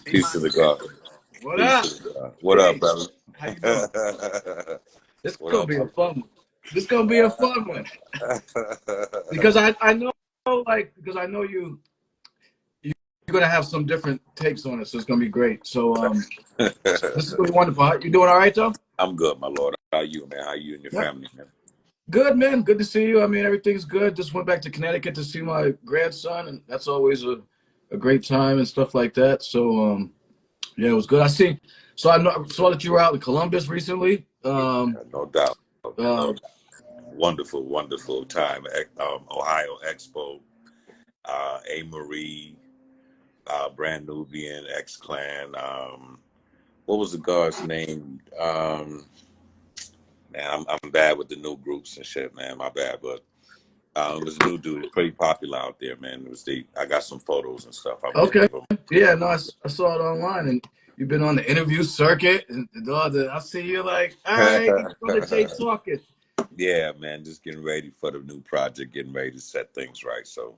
Peace to the God. What Peace up? to the God. What up, Hey, brother? how you doing? This What gonna up, be a brother? fun one. This gonna be a fun one because I know because I know you're gonna have some different takes on it, so it's gonna be great. So this is gonna be wonderful. You doing all right, though? I'm good, my lord. How are you, man? How you and your Yeah. family, man? Good, man. Good to see you. I mean, everything's good. Just went back to Connecticut to see my grandson, and that's always a great time and stuff like that. So yeah, it was good. Saw that you were out in Columbus recently. No doubt. Uh, No doubt. Wonderful, wonderful time. Ohio Expo, A. Marie, Brand Nubian, X Clan. What was the guard's name? Man, I'm bad with the new groups and shit, man. My bad, but it was a new dude. It's pretty popular out there, man. I got some photos and stuff I want to Okay. give him. Yeah, no, I saw it online, and you've been on the interview circuit, and all the. I see you like, all right, Brother Jay talking. Yeah, man, just getting ready for the new project, getting ready to set things right. So,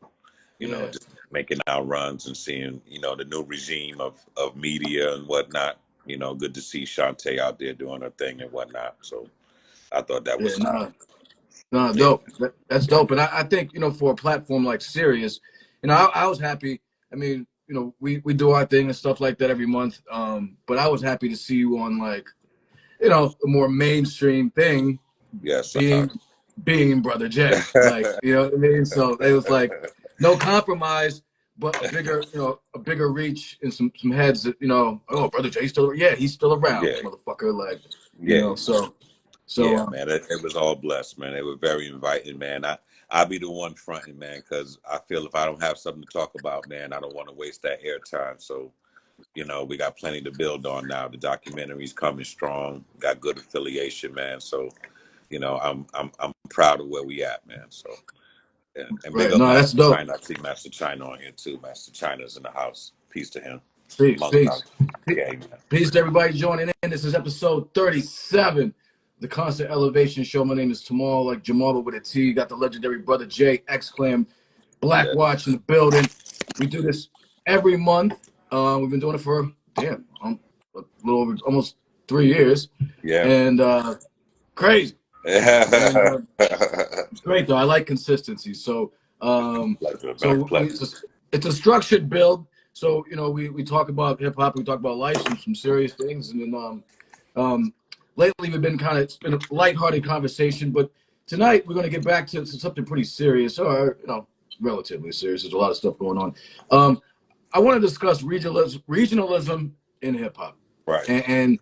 Yeah, just making our runs and seeing, the new regime of media and whatnot. Good to see Shantae out there doing her thing and whatnot. So I thought that yeah, was no, yeah. dope. That's dope, and I think for a platform like Sirius, I was happy. I mean, we do our thing and stuff like that every month. But I was happy to see you on like, a more mainstream thing, Yes. being Brother Jay. Like, you know what I mean? So it was like no compromise, but a bigger reach in some heads that, oh, Brother Jay's still, yeah, he's still around, Yeah. motherfucker. Like, Yeah. so Yeah, man, it was all blessed, man. They were very inviting, man. I'll be the one fronting, man, because I feel if I don't have something to talk about, man, I don't want to waste that airtime. So, we got plenty to build on now. The documentary's coming strong. Got good affiliation, man. So, I'm proud of where we at, man. So, and big right. up No, that's Master dope. China. I see Master China on here too. Master China's in the house. Peace to him. Peace, Amongst peace. others. Yeah, man. Peace to everybody joining in. This is episode 37, the Constant Elevation Show. My name is Tamal, like Jamal, but with a T. Got the legendary Brother Jay, X-Clam, Black Yeah. Watch in the building. We do this every month. We've been doing it for, a little over almost 3 years. Yeah. And crazy. And it's great, though. I like consistency. So, it's a structured build. So, we talk about hip hop, we talk about life, some serious things, and then lately we've been it's been a lighthearted conversation, but tonight we're going to get back to something pretty serious, or relatively serious. There's a lot of stuff going on. I want to discuss regionalism in hip hop, Right. and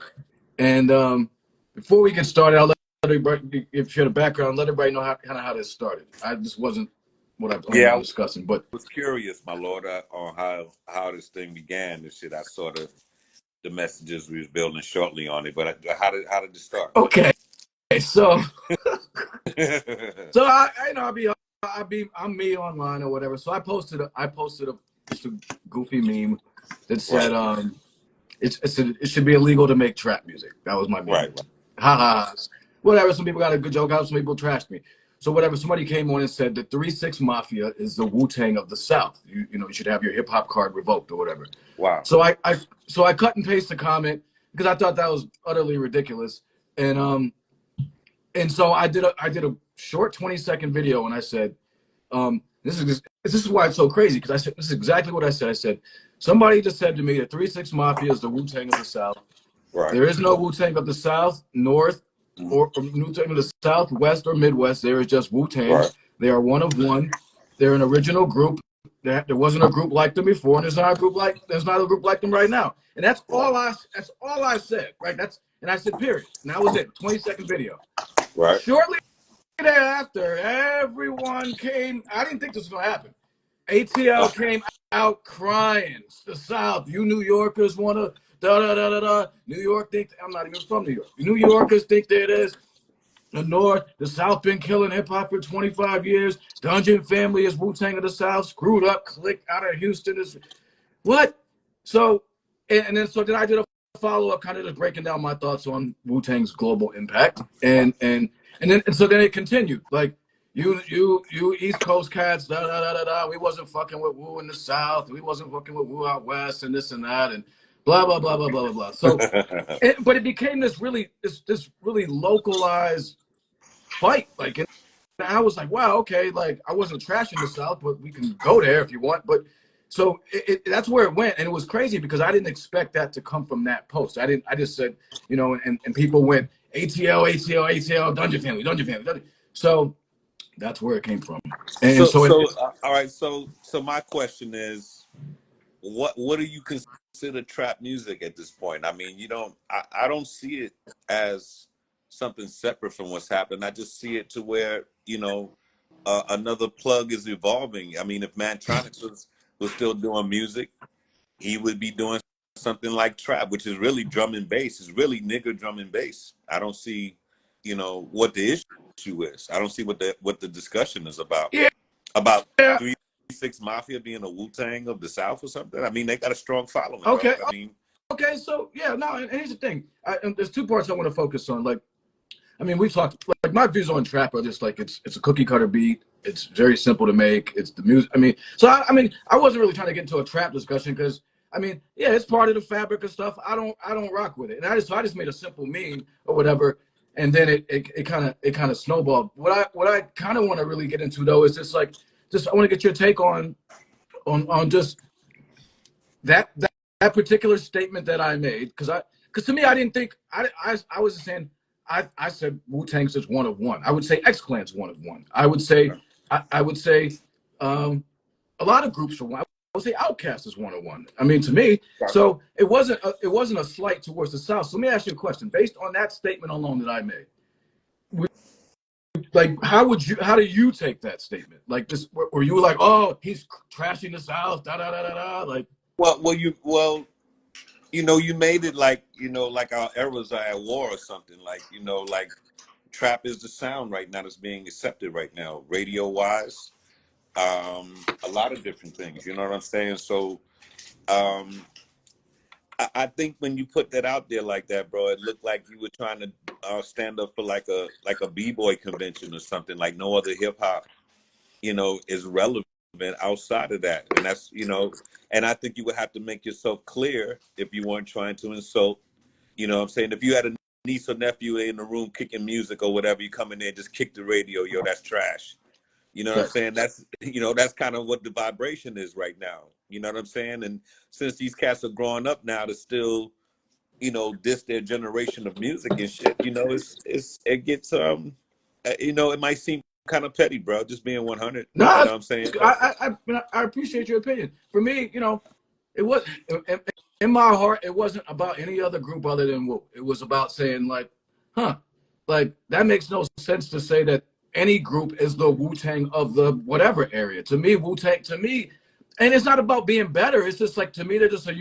before we get started, I'll let everybody, if you're the background, let everybody know how this started. This wasn't what I planned on discussing, but I was curious, my lord, on how this thing began. This shit, I saw the messages we was building shortly on it, but how did it start? Okay, so I'm me online or whatever. So I posted just a goofy meme that said it should be illegal to make trap music. That was my meme. Right. Ha ha. Whatever. Some people got a good joke out. Some people trashed me. So whatever. Somebody came on and said the 3-6 Mafia is the Wu-Tang of the South. You should have your hip hop card revoked or whatever. Wow. So I cut and paste the comment because I thought that was utterly ridiculous. And so I did a short 20-second video and I said, this is why it's so crazy, because I said this is exactly what I said. I said somebody just said to me that 3-6 Mafia is the Wu-Tang of the South. Right. There is no Wu-Tang of the South, North, or Wu-Tang of the South, West, or Midwest. There is just Wu-Tang. Right. They are one of one. They're an original group. There wasn't a group like them before, and there's not a group like them right now. And that's all I said. Right? And I said period. And that was it. 20-second video. Right. Shortly thereafter, everyone came. I didn't think this was gonna happen. ATL came out crying. The South, you New Yorkers want to da. New York think I'm not even from New York. New Yorkers think that it is. The North, the South been killing hip hop for 25 years. Dungeon Family is Wu-Tang of the South. Screwed up, click out of Houston is what? So and then I did a follow up, kind of just breaking down my thoughts on Wu-Tang's global impact, and then it continued. Like, you East Coast cats, da da da da da. We wasn't fucking with Wu in the South. We wasn't fucking with Wu out West, and this and that, and blah blah blah blah blah blah blah. So, but it became this really localized fight. Like, and I was like, wow, okay, like I wasn't trashing the South, but we can go there if you want. But so that's where it went, and it was crazy because I didn't expect that to come from that post. I didn't. I just said, you know, and people went ATL, ATL, ATL, Dungeon Family, Dungeon Family, Dungeon. So that's where it came from. And so All right. So my question is, what do you consider trap music at this point? I mean, I don't see it as something separate from what's happened. I just see it to where another plug is evolving. I mean, if Mantronics was still doing music, he would be doing something like trap, which is really drum and bass. It's really nigger drum and bass. I don't see, what the issue is. I don't see what the discussion is about. yeah, About yeah, 3 6 Mafia being a Wu-Tang of the South or something. I mean, they got a strong following, okay, bro. I mean, okay. So yeah, no, and here's the thing. And there's two parts I want to focus on. Like, I mean, we've talked, like my views on trap are just like it's a cookie cutter beat. It's very simple to make. It's the music. I mean, so I mean, I wasn't really trying to get into a trap discussion because I mean, yeah, it's part of the fabric of stuff. I don't rock with it, and I just made a simple meme or whatever, and then it kind of snowballed. What I kind of want to really get into though is just I want to get your take on just that particular statement that I made because to me I didn't think I was saying I said Wu Tang's is one of one. I would say X Clan's one of one. I would say a lot of groups are one. I would say Outkast is one of one. I mean, to me, so it wasn't a slight towards the South. So let me ask you a question based on that statement alone that I made. Like, how do you take that statement? Like, this, were you like, oh, he's trashing the South, da da da da da, like? You made it like like our eras are at war or something. Like like trap is the sound right now that's being accepted right now, radio wise. A lot of different things. You know what I'm saying? So, I think when you put that out there like that, bro, it looked like you were trying to stand up for like a b-boy convention or something. Like no other hip hop, is relevant outside of that, and that's and I think you would have to make yourself clear if you weren't trying to insult. You know what I'm saying? If you had a niece or nephew in the room kicking music or whatever, you come in there and just kick the radio, yo, that's trash. You know what I'm saying? That's that's kind of what the vibration is right now. You know what I'm saying? And since these cats are growing up now to still, diss their generation of music and shit, it gets it might seem kind of petty, bro. Just being 100. You No, know what I'm saying? But I appreciate your opinion. For me, it was in my heart. It wasn't about any other group other than Wu. It was about saying like, huh, like that makes no sense to say that any group is the Wu Tang of the whatever area. To me, Wu Tang. To me, and it's not about being better. It's just like to me, they're just a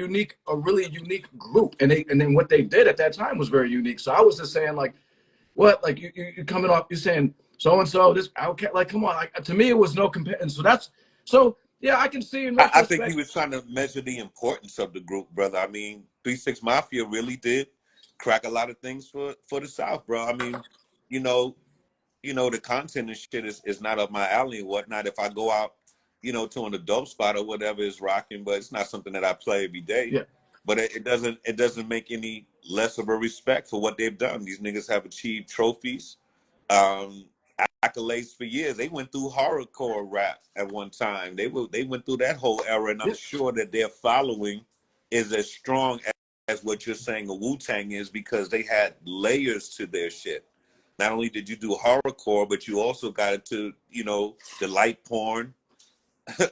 really unique group, and then what they did at that time was very unique. So I was just saying like, what like you coming off, you're saying so and so this Outcast, like come on, like to me it was no comparison. So yeah, I can see in I think he retrospect. was trying to measure the importance of the group, brother. I mean, 3 6 Mafia really did crack a lot of things for the South, bro. I mean, you know, the content and shit is not up my alley and whatnot. If I go out, to an adult spot or whatever is rocking, but it's not something that I play every day. Yeah, But it doesn't make any less of a respect for what they've done. These niggas have achieved trophies, um, accolades for years. They went through horrorcore rap at one time. They went through that whole era, and I'm yeah, sure that their following is as strong as what you're saying a Wu-Tang is because they had layers to their shit. Not only did you do horrorcore, but you also got into, the light porn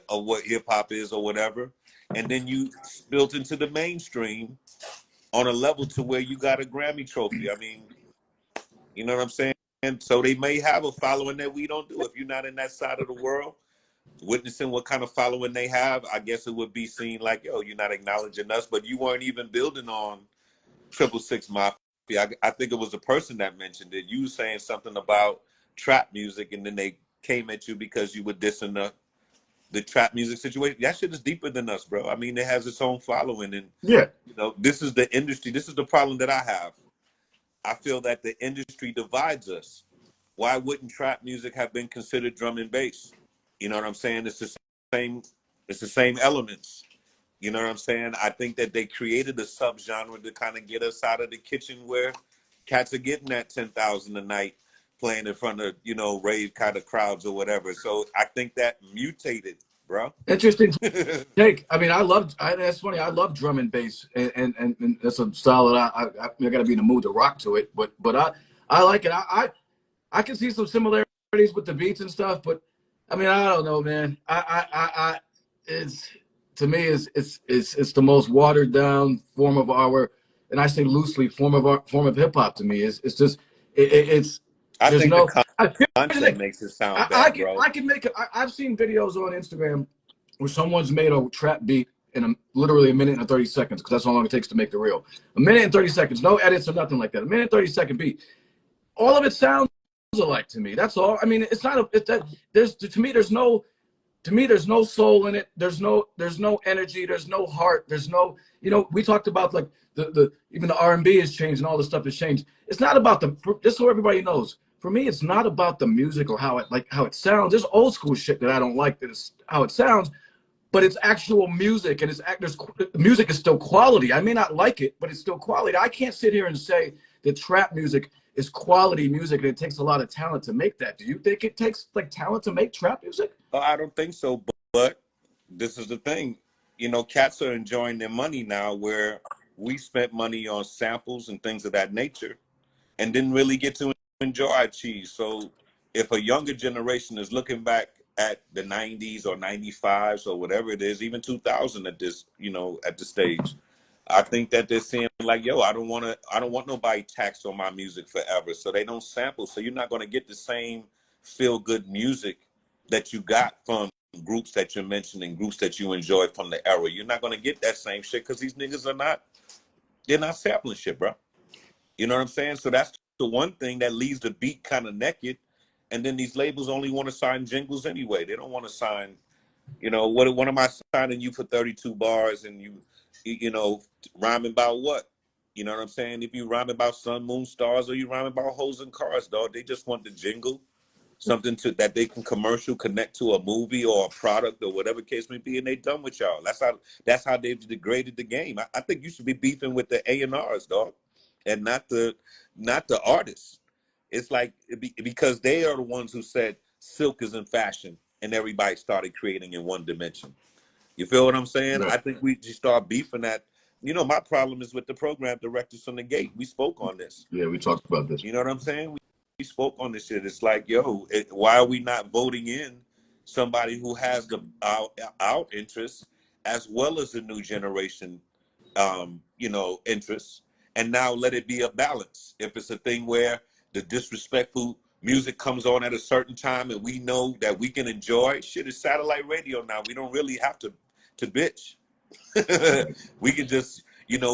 of what hip hop is or whatever. And then you built into the mainstream on a level to where you got a Grammy trophy. I mean, you know what I'm saying? And so they may have a following that we don't do. If you're not in that side of the world, witnessing what kind of following they have, I guess it would be seen like, yo, you're not acknowledging us, but you weren't even building on 666 Mafia. I think it was the person that mentioned it. You saying something about trap music, and then they came at you because you were dissing the trap music situation. That shit is deeper than us, bro. I mean, it has its own following, and yeah. this is the industry. This is the problem that I have. I feel that the industry divides us why wouldn't trap music have been considered drum and bass? You know what I'm saying? Same, it's the same elements. You know what I'm saying? I think that they created a subgenre to kind of get us out of the kitchen where cats are getting that 10,000 a night playing in front of, you know, rave kind of crowds or whatever. So I think that mutated, bro. Interesting take. I mean, that's funny. I love drum and bass, and that's a style that I got to be in the mood to rock to it. But I like it. I can see some similarities with the beats and stuff. But I mean, I don't know, man. It's to me it's the most watered down form of our, and I say loosely form of hip hop. To me, it's just it's I there's think the no. I, content makes it sound I bad, can bro. I can make it. I've seen videos on Instagram where someone's made a trap beat in literally a minute and 30 seconds, because that's how long it takes to make the reel. A minute and 30 seconds, no edits or nothing like that. A minute and 30-second beat. All of it sounds alike to me. That's all. I mean, it's not there's to me there's no soul in it. There's no energy. There's no heart. There's no, we talked about like the even the R&B has changed and all the stuff has changed. It's not about just so everybody knows. For me, it's not about the music or how it sounds. There's old school shit that I don't like that is how it sounds, but it's actual music, and music is still quality. I may not like it, but it's still quality. I can't sit here and say that trap music is quality music and it takes a lot of talent to make that. Do you think it takes like talent to make trap music? I don't think so, but this is the thing. You know, cats are enjoying their money now where we spent money on samples and things of that nature and didn't really get to enjoy our cheese. So if a younger generation is looking back at the 90s or 95s or whatever it is, even 2000 at this, at the stage, I think that they're saying like, yo, I don't want nobody taxed on my music forever. So they don't sample. So you're not going to get the same feel good music that you got from groups that you're mentioning, groups that you enjoy from the era. You're not going to get that same shit because these niggas they're not sampling shit, bro. You know what I'm saying? So that's the one thing that leaves the beat kind of naked. And then these labels only want to sign jingles anyway. They don't want to sign, what am I signing you for 32 bars and rhyming about what? You know what I'm saying? If you rhyming about sun, moon, stars, or you rhyming about hoes and cars, dog, they just want the jingle, something that they can commercial connect to a movie or a product or whatever case may be, and they done with y'all. That's how they've degraded the game. I think you should be beefing with the A&Rs, dog, and not the artists. It's like because they are the ones who said silk is in fashion, and everybody started creating in one dimension. You feel what I'm saying? Right. I think we just start beefing that. My problem is with the program directors from the gate. We spoke on this. Yeah, we talked about this. You know what I'm saying? We spoke on this shit. It's like, yo, why are we not voting in somebody who has our interests as well as the new generation, interests, and now let it be a balance. If it's a thing where the disrespectful music comes on at a certain time and we know that we can enjoy, shit, it's satellite radio now. We don't really have to bitch. We can just,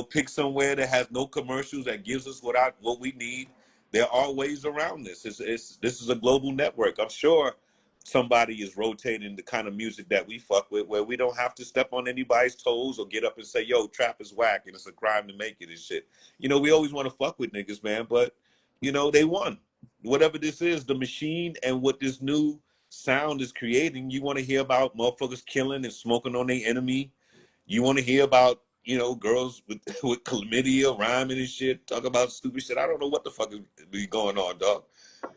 pick somewhere that has no commercials, that gives us what we need. There are ways around this. This is a global network. I'm sure somebody is rotating the kind of music that we fuck with, where we don't have to step on anybody's toes or get up and say, yo, trap is whack and it's a crime to make it and shit. We always want to fuck with niggas, man, but they won. Whatever this is, the machine and what this new sound is creating, you want to hear about motherfuckers killing and smoking on their enemy. You want to hear about, girls with with chlamydia rhyming and shit, talk about stupid shit. I don't know what the fuck is be going on, dog.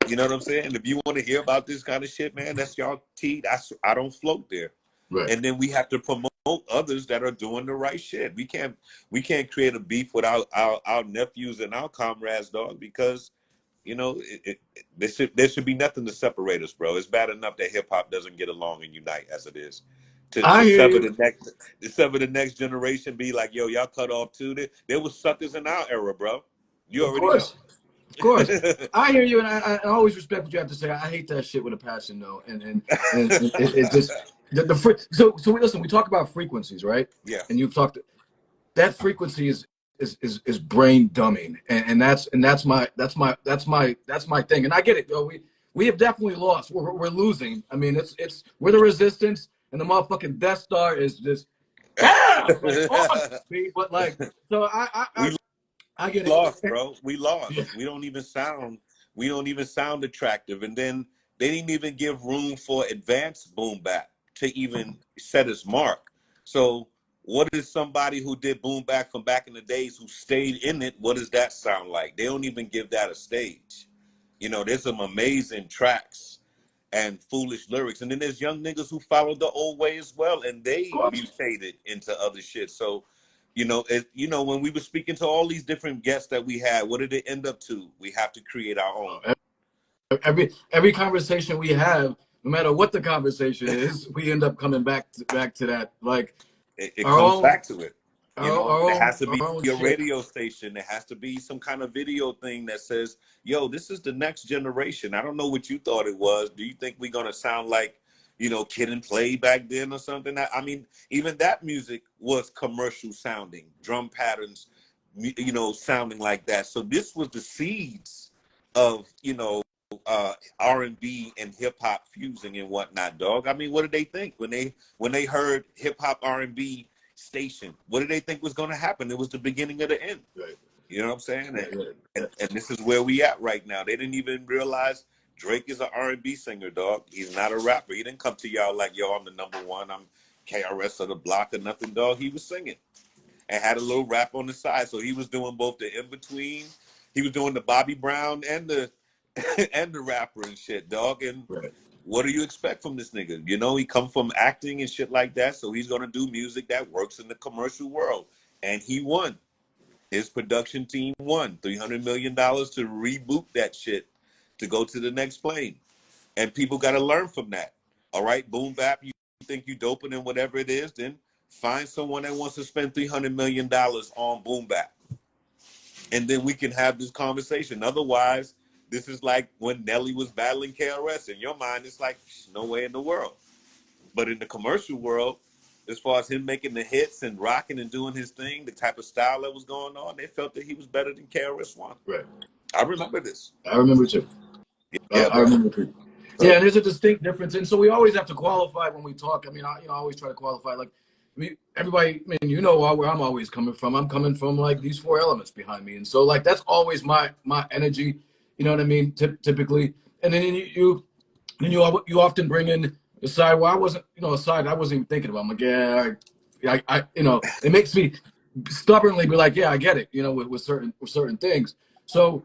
You know what I'm saying? If you want to hear about this kind of shit, man, that's y'all tea. I don't float there. Right. And then we have to promote others that are doing the right shit. We can't create a beef with our nephews and our comrades, dog, because there should be nothing to separate us, bro. It's bad enough that hip hop doesn't get along and unite as it is. To I hear sever you. the next generation, be like, yo, y'all cut off too. There was suckers in our era, bro. You Of already know. course. Of course. I hear you, and I always respect what you have to say. I hate that shit with a passion, though, and it just so listen. We talk about frequencies, right? Yeah. And you've talked that frequency is brain dumbing, and that's my thing. And I get it, though. We have definitely lost. We're losing. I mean, we're the resistance, and the motherfucking Death Star is just bam, like on me. But like, so I We get it. lost, bro. We lost. Yeah. We don't even sound We don't even sound attractive. And then they didn't even give room for advanced boom bap to even set its mark. So what is somebody who did boom bap from back in the days who stayed in it? What does that sound like? They don't even give that a stage. You know, there's some amazing tracks and foolish lyrics. And then there's young niggas who followed the old way as well, and Of they course. mutated into other shit. So, when we were speaking to all these different guests that we had, what did it end up to? We have to create our own. Every conversation we have, no matter what the conversation is, we end up coming back to that. Like It our comes own back to it. There has to our be own a shit. radio station. There has to be some kind of video thing that says, yo, this is the next generation. I don't know what you thought it was. Do you think we're going to sound like, Kid and Play back then or something? I mean, even that music was commercial sounding, drum patterns, sounding like that. So this was the seeds of, R&B and hip hop fusing and whatnot, dog. I mean, what did they think when they heard hip hop R&B station? What did they think was going to happen? It was the beginning of the end. Right. You know what I'm saying? Yeah, And, yeah. and this is where we at right now. They didn't even realize Drake is an R&B singer, dog. He's not a rapper. He didn't come to y'all like, yo, I'm the number one. I'm KRS of the block or nothing, dog. He was singing and had a little rap on the side. So he was doing both the in between. He was doing the Bobby Brown and the and the rapper and shit, dog. And Right. what do you expect from this nigga? He come from acting and shit like that, so he's gonna do music that works in the commercial world. And he won. His production team won $300 million to reboot that shit to go to the next plane. And people got to learn from that. All right, boom bap. You think you doping in whatever it is, then find someone that wants to spend $300 million on boom bap, and then we can have this conversation. Otherwise, this is like when Nelly was battling KRS. In your mind, it's like no way in the world. But in the commercial world, as far as him making the hits and rocking and doing his thing, the type of style that was going on, they felt that he was better than KRS One. Right. I remember this. I remember too. Yeah, I bro. remember too. Yeah, So and there's a distinct difference, and so we always have to qualify when we talk. I mean, I always try to qualify. Like, everybody, I mean, where I'm always coming from. I'm coming from like these four elements behind me, and so like that's always my energy. You know what I mean? Typically, and then you often bring in the side where I wasn't, a side I wasn't even thinking about. I'm like, yeah, it makes me stubbornly be like, yeah, I get it. With certain things. So,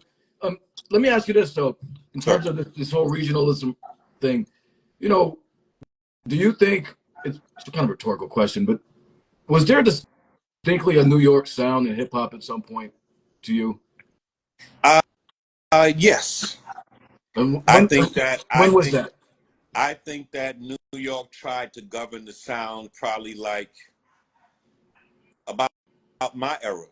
let me ask you this though, in sure. terms of this whole regionalism thing, you know, do you think it's kind of a rhetorical question, but was there distinctly a New York sound in hip hop at some point to you? Uh, yes. And I when think that I when was think that? I think that New York tried to govern the sound probably like about my era.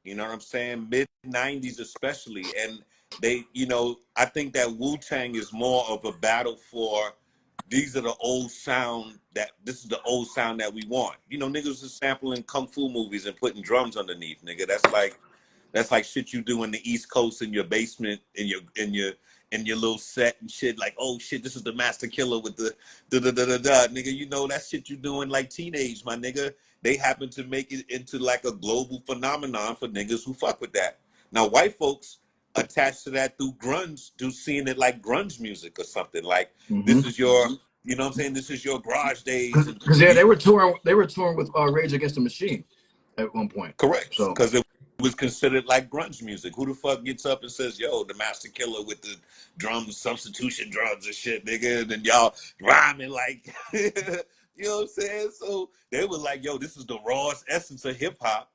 You know what I'm saying? Mid '90s especially, and I think that Wu-Tang is more of a battle for these are the old sound that this is the old sound that we want. Niggas is sampling kung fu movies and putting drums underneath, nigga. That's like shit you do in the East Coast in your basement in your little set and shit. Like, oh shit, this is the Master Killer with the da da da da da, nigga. That shit you doing like teenage, my nigga. They happen to make it into like a global phenomenon for niggas who fuck with that. Now, white folks attached to that through grunge, through seeing it like grunge music or something. Like, Mm-hmm. this is your, what I'm saying? This is your garage days. And Because yeah, you, they were touring with Rage Against the Machine at one point. correct. So Because it was considered like grunge music. Who the fuck gets up and says, yo, the Master Killer with the drums, substitution drums and shit, nigga? And then y'all rhyming like, you know what I'm saying? So they were like, yo, this is the rawest essence of hip hop.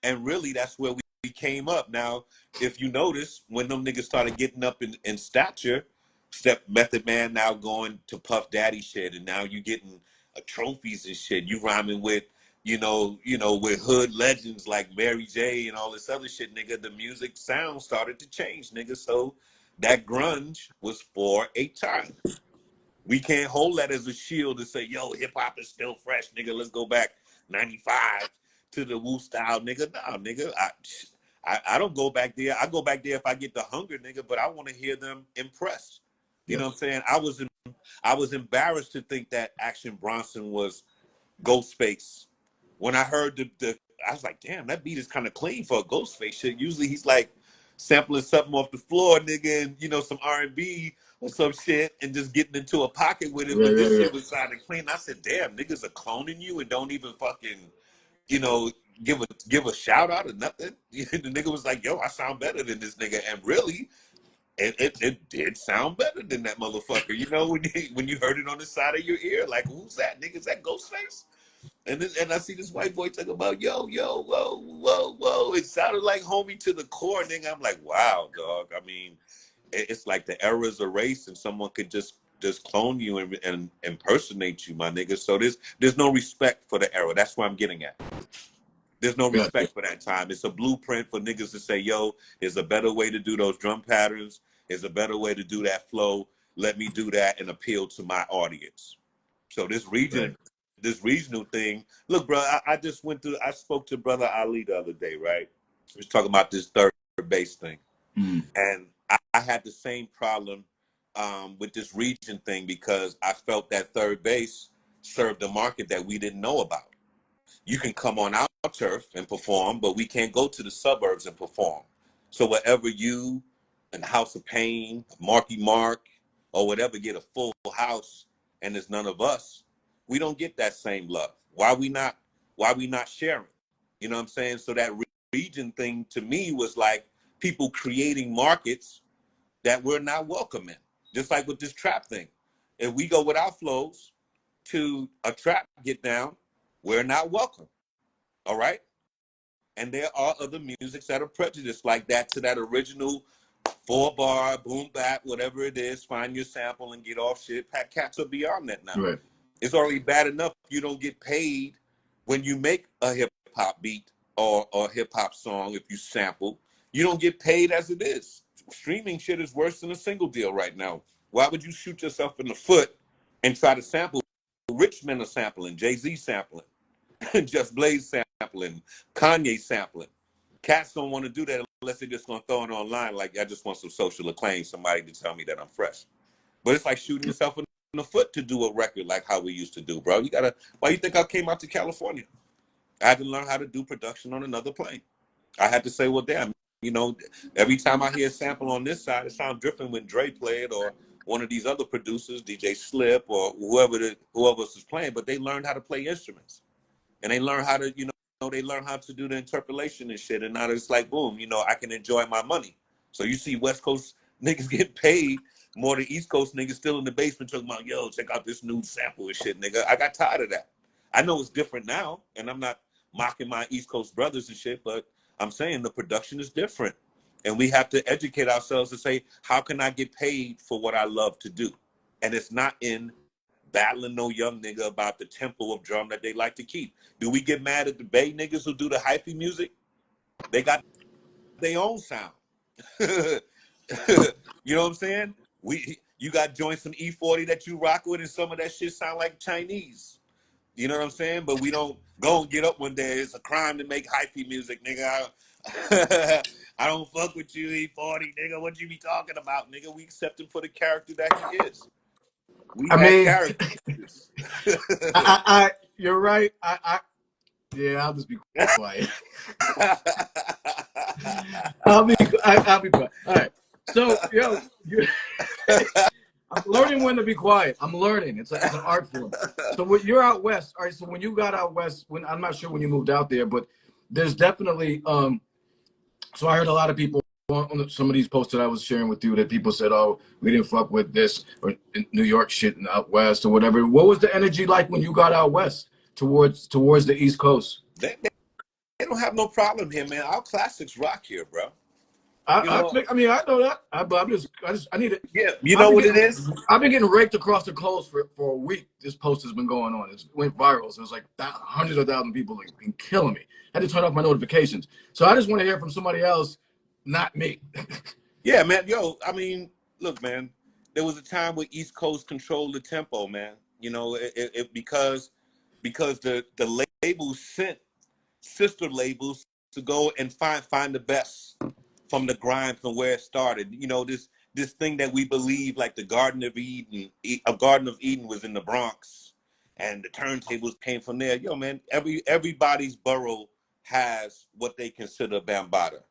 And really, that's where we came up. Now, if you notice, when them niggas started getting up in stature, Step Method Man now going to Puff Daddy shit, and now you getting trophies and shit. You rhyming with, with hood legends like Mary J and all this other shit, nigga. The music sound started to change, nigga. So that grunge was for a time. We can't hold that as a shield and say, yo, hip hop is still fresh, nigga. Let's go back 95 to the Wu style, nigga. Nah, nigga. I don't go back there. I go back there if I get the hunger, nigga, but I want to hear them impressed. You know what I'm yes, saying? I was embarrassed to think that Action Bronson was Ghostface. When I heard I was like, damn, that beat is kind of clean for a Ghostface shit. Usually he's like sampling something off the floor, nigga, and you know, some R&B or some shit, and just getting into a pocket with it. Yeah, But yeah, this yeah. shit was sounding clean. I said, damn, niggas are cloning you and don't even fucking, you know, give a shout out or nothing. The nigga was like, yo, I sound better than this nigga, and really. It did sound better than that motherfucker. You know, when you heard it on the side of your ear, like, who's that? Nigga, is that Ghostface? And I see this white boy talking about, yo, whoa, whoa, whoa. It sounded like homie to the core, nigga. I'm like, wow, dog. I mean, it's like the era's erased and someone could just clone you and impersonate you, my nigga. So there's no respect for the era. That's what I'm getting at. There's no Gotcha. respect for that time. It's a blueprint for niggas to say, yo, there's a better way to do those drum patterns. There's a better way to do that flow. Let me do that and appeal to my audience. So Right. this regional thing. Look, bro, I just went through. I spoke to Brother Ali the other day, right? He was talking about this third base thing, and I had the same problem with this region thing because I felt that third base served a market that we didn't know about. You can come on our turf and perform, but we can't go to the suburbs and perform. So wherever you and House of Pain, Marky Mark, or whatever get a full house and there's none of us, we don't get that same love. Why we not sharing? You know what I'm saying? So that region thing to me was like people creating markets that we're not welcome in. Just like with this trap thing. If we go with our flows to a trap get down, we're not welcome. All right? And there are other musics that are prejudiced like that to that original 4-bar, boom bap, whatever it is, find your sample and get off shit. Pat Cats are beyond that now. Right. It's already bad enough you don't get paid when you make a hip hop beat or hip hop song if you sample. You don't get paid as it is. Streaming shit is worse than a single deal right now. Why would you shoot yourself in the foot and try to sample? Rich men are sampling, Jay-Z sampling. Just Blaze sampling, Kanye sampling. Cats don't want to do that unless they're just gonna throw it online. Like I just want some social acclaim, somebody to tell me that I'm fresh. But it's like shooting yourself in the foot to do a record like how we used to do, bro. You gotta. Why you think I came out to California? I had to learn how to do production on another plane. I had to say, well, damn, you know, every time I hear a sample on this side, it sounds different when Dre played or one of these other producers, DJ Slip or whoever else is playing. But they learned how to play instruments. And they learn how to, they learn how to do the interpolation and shit. And now it's like, boom, I can enjoy my money. So you see West Coast niggas get paid more than East Coast niggas still in the basement talking about, yo, check out this new sample and shit, nigga. I got tired of that. I know it's different now, and I'm not mocking my East Coast brothers and shit, but I'm saying the production is different. And we have to educate ourselves to say, how can I get paid for what I love to do? And it's not in battling no young nigga about the tempo of drum that they like to keep. Do we get mad at the Bay niggas who do the hyphy music? They got their own sound. You know what I'm saying? You got joints from E40 that you rock with, and some of that shit sound like Chinese. You know what I'm saying? But we don't go and get up one day. It's a crime to make hyphy music, nigga. I don't fuck with you, E40, nigga. What you be talking about, nigga? We accept him for the character that he is. We I had mean, characters. you're right. Yeah, I'll just be quiet. I'll be quiet. All right. So, I'm learning when to be quiet. I'm learning. It's an art form. So when you're out west, all right. So when you got out west, when I'm not sure when you moved out there, but there's definitely. So I heard a lot of people on some of these posts that I was sharing with you that people said, "Oh, we didn't fuck with this or New York shit and out west or whatever." What was the energy like when you got out west towards the East Coast? They don't have no problem here, man. Our classics rock here, bro. You know, I mean, I know that. I need it. yeah. You know what it is? I've been getting raked across the coals for a week. This post has been going on. It went viral. So it was like hundreds of thousands of people like been killing me. I had to turn off my notifications. So I just want to hear from somebody else, not me. Yeah, man. Yo, I mean, look, man. There was a time where East Coast controlled the tempo, man. Because the labels sent sister labels to go and find the best from the grind from where it started. This thing that we believe, like the Garden of Eden, a Garden of Eden was in the Bronx, and the turntables came from there. Yo, man, everybody's borough has what they consider Bambaataa.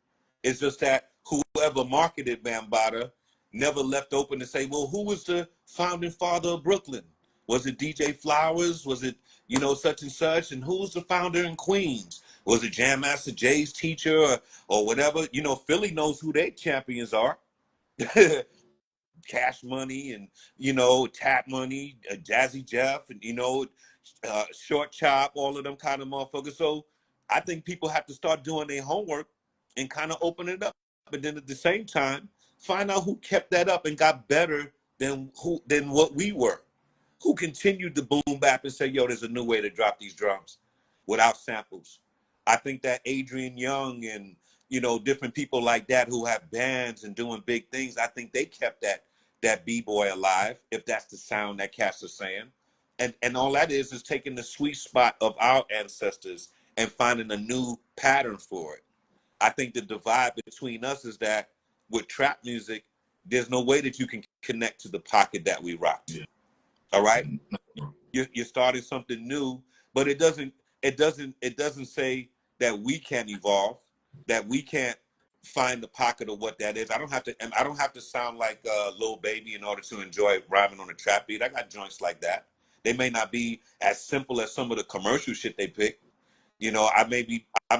It's just that whoever marketed Bambaataa never left open to say, well, who was the founding father of Brooklyn? Was it DJ Flowers? Was it, such and such? And who was the founder in Queens? Was it Jam Master Jay's teacher or whatever? Philly knows who their champions are. Cash Money and, Tap Money, Jazzy Jeff, and, Short Chop, all of them kind of motherfuckers. So I think people have to start doing their homework and kind of open it up. But then at the same time, find out who kept that up and got better than what we were. Who continued to boom bap and say, yo, there's a new way to drop these drums without samples. I think that Adrian Young and, different people like that who have bands and doing big things, I think they kept that B-boy alive, if that's the sound that cats are saying. And all that is taking the sweet spot of our ancestors and finding a new pattern for it. I think the divide between us is that with trap music, there's no way that you can connect to the pocket that we rocked. Yeah. All right? You're starting something new, but it doesn't say that we can't evolve, that we can't find the pocket of what that is. I don't have to sound like Lil Baby in order to enjoy rhyming on a trap beat. I got joints like that. They may not be as simple as some of the commercial shit they pick. I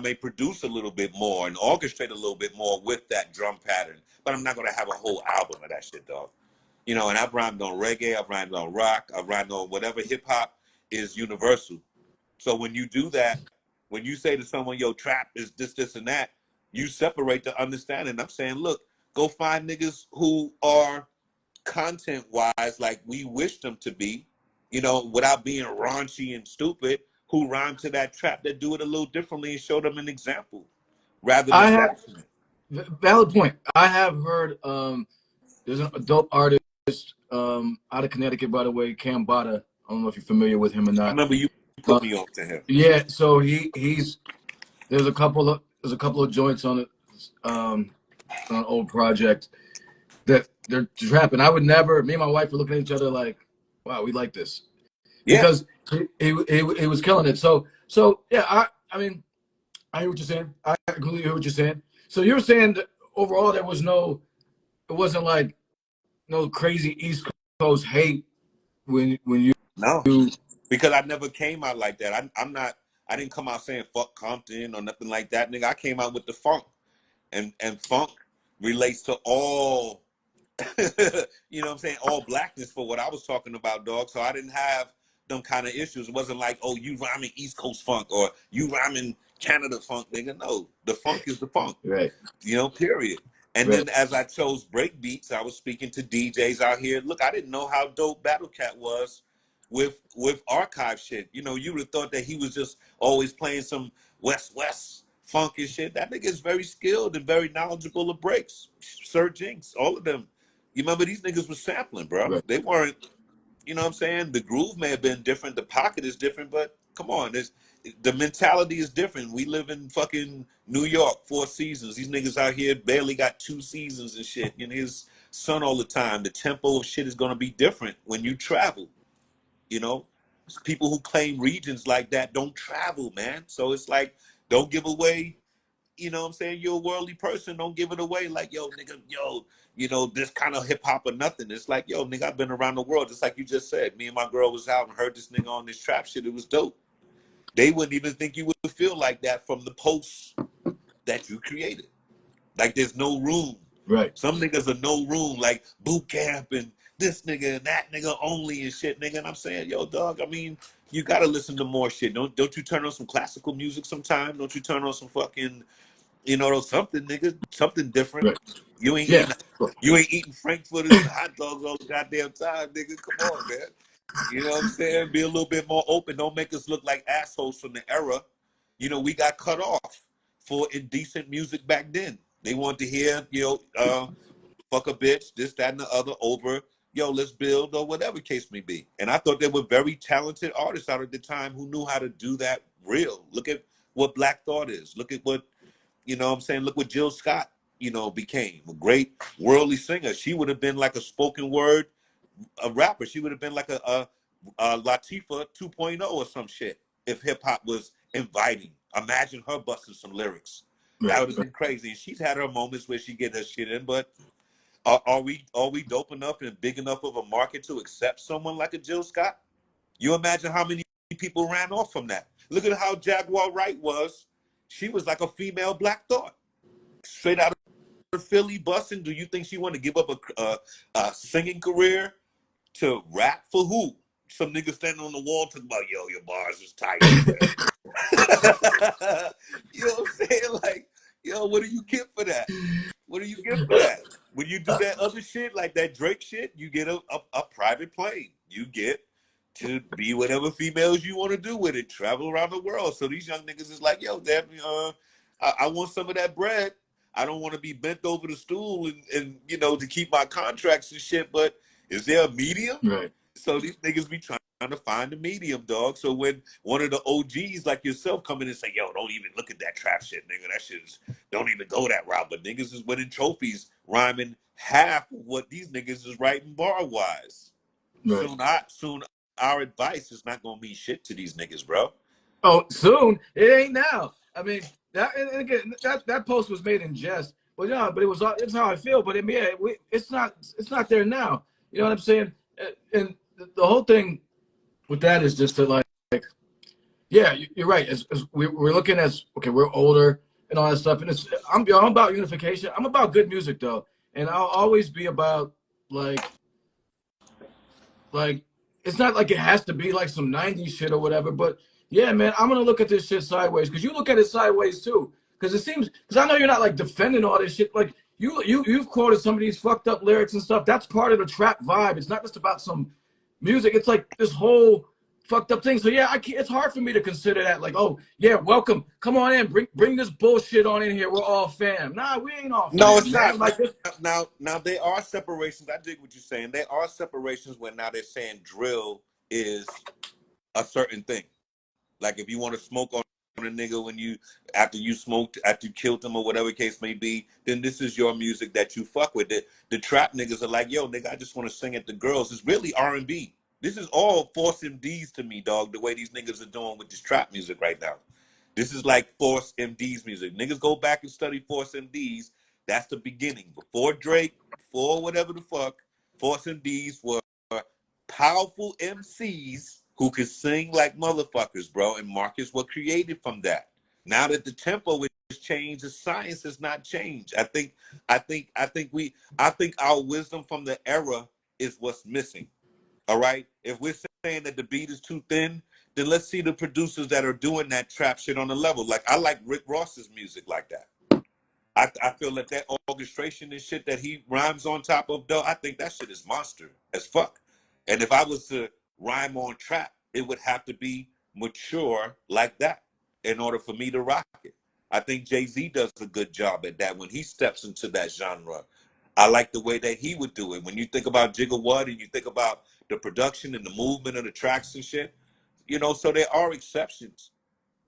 may produce a little bit more and orchestrate a little bit more with that drum pattern, but I'm not gonna have a whole album of that shit, dog. And I've rhymed on reggae, I've rhymed on rock, I've rhymed on whatever. Hip hop is universal. So when you do that, when you say to someone, yo, trap is this, and that, you separate the understanding. I'm saying, look, go find niggas who are content-wise like we wish them to be, without being raunchy and stupid, who rhyme to that trap, that do it a little differently and show them an example rather than bashing it. Valid point. I have heard there's a dope artist out of Connecticut, by the way, Bambaataa. I don't know if you're familiar with him or not. I remember you put me on to him. Yeah, so he's there's a couple of joints on it, on an old project that they're trapping. I would never. Me and my wife were looking at each other like, wow, we like this. Yeah. Because he was killing it. So yeah, I mean, I hear what you're saying. I completely hear what you're saying. So you're saying that overall it wasn't like no crazy East Coast hate when you No, because I never came out like that. I didn't come out saying fuck Compton or nothing like that, nigga. I came out with the funk, and funk relates to all, you know what I'm saying, all blackness for what I was talking about, dog. So I didn't have them kind of issues. It wasn't like, oh, you rhyming East Coast funk or you rhyming Canada funk, nigga. No, the funk is the funk, right? Period. And Right. then as I chose break beats, I was speaking to DJs out here. Look, I didn't know how dope Battle Cat was with archive shit. You would have thought that he was just always playing some West funk and shit. That nigga is very skilled and very knowledgeable of breaks. Sir Jinx, all of them. You remember these niggas was sampling, bro. Right. They weren't, you know what I'm saying? The groove may have been different, the pocket is different, but come on, the mentality is different. We live in fucking New York, 4 seasons. These niggas out here barely got 2 seasons and shit in his sun all the time. The tempo of shit is gonna be different when you travel. People who claim regions like that don't travel, man. So it's like, don't give away, you know what I'm saying? You're a worldly person. Don't give it away like, yo, nigga, this kind of hip hop or nothing. It's like, yo, nigga, I've been around the world. Just like you just said. Me and my girl was out and heard this nigga on this trap shit. It was dope. They wouldn't even think you would feel like that from the posts that you created. Like there's no room. Right. Some niggas are no room, like boot camp and this nigga and that nigga only and shit, nigga. And I'm saying, yo, dog, I mean, you gotta listen to more shit. Don't you turn on some classical music sometime? Don't you turn on some fucking, something, nigga, something different. Right. You ain't Yeah. eating Frankfurters and hot dogs all the goddamn time, nigga. Come on, man. You know what I'm saying? Be a little bit more open. Don't make us look like assholes from the era. We got cut off for indecent music back then. They wanted to hear, fuck a bitch, this, that, and the other over, yo, let's build or whatever case may be. And I thought they were very talented artists out at the time who knew how to do that real. Look at what Black Thought is. Look at what, I'm saying, look what Jill Scott, became. A great worldly singer. She would have been like a spoken word, a rapper. She would have been like a Latifah 2.0 or some shit if hip hop was inviting. Imagine her busting some lyrics. That Right. would have been crazy. And she's had her moments where she get her shit in, but are we dope enough and big enough of a market to accept someone like a Jill Scott? You imagine how many people ran off from that. Look at how Jaguar Wright was. She was like a female Black Thought, straight out of Philly busting. Do you think she wanted to give up a singing career to rap for who? Some nigga standing on the wall talking about, yo, your bars is tight, nigga. You know what I'm saying? Like, yo, what do you get for that? What do you get for that? When you do that other shit, like that Drake shit, you get a private plane. You get to be whatever females you want to do with it, travel around the world. So these young niggas is like, yo, damn, I want some of that bread. I don't want to be bent over the stool and to keep my contracts and shit, but is there a medium? Right. So these niggas be trying to find a medium, dog. So when one of the OGs like yourself come in and say, yo, don't even look at that trap shit, nigga. That shit don't even go that route. But niggas is winning trophies rhyming half of what these niggas is writing bar-wise. Right. Soon our advice is not gonna mean shit to these niggas, bro. Oh, soon. It ain't now. I mean, that and again, that post was made in jest. But yeah, but it's how I feel. But I mean, it's not there now. You know what I'm saying? And the whole thing with that is just that, like yeah, you're right. As we're looking at, okay, we're older and all that stuff, and I'm about unification. I'm about good music though, and I'll always be about like it's not like it has to be like some 90s shit or whatever, but yeah, man, I'm gonna look at this shit sideways because you look at it sideways too. Because I know you're not like defending all this shit. Like you've quoted some of these fucked up lyrics and stuff. That's part of the trap vibe. It's not just about some music. It's like this whole fucked up thing. So yeah, it's hard for me to consider that like, oh yeah, welcome, come on in, bring this bullshit on in here. We're all fam. Nah, we ain't all fam. No, it's man. not. Like this. Now there are separations. I dig what you're saying. There are separations where now they're saying drill is a certain thing. Like if you want to smoke on a nigga after you killed him or whatever case may be, then this is your music that you fuck with. The trap niggas are like, yo, nigga, I just want to sing at the girls. It's really R&B. This is all Force MDs to me, dog, the way these niggas are doing with this trap music right now. This is like Force MDs music. Niggas go back and study Force MDs. That's the beginning. Before Drake, before whatever the fuck, Force MDs were powerful MCs who could sing like motherfuckers, bro. And markets were created from that. Now that the tempo has changed, the science has not changed. I think our wisdom from the era is what's missing. All right. If we're saying that the beat is too thin, then let's see the producers that are doing that trap shit on the level. Like I like Rick Ross's music like that. I feel like that orchestration and shit that he rhymes on top of, though, I think that shit is monster as fuck. And if I was to rhyme on trap, it would have to be mature like that in order for me to rock it. I think Jay-Z does a good job at that when he steps into that genre. I like the way that he would do it. When you think about Jigga What and you think about the production and the movement of the tracks and shit, so there are exceptions.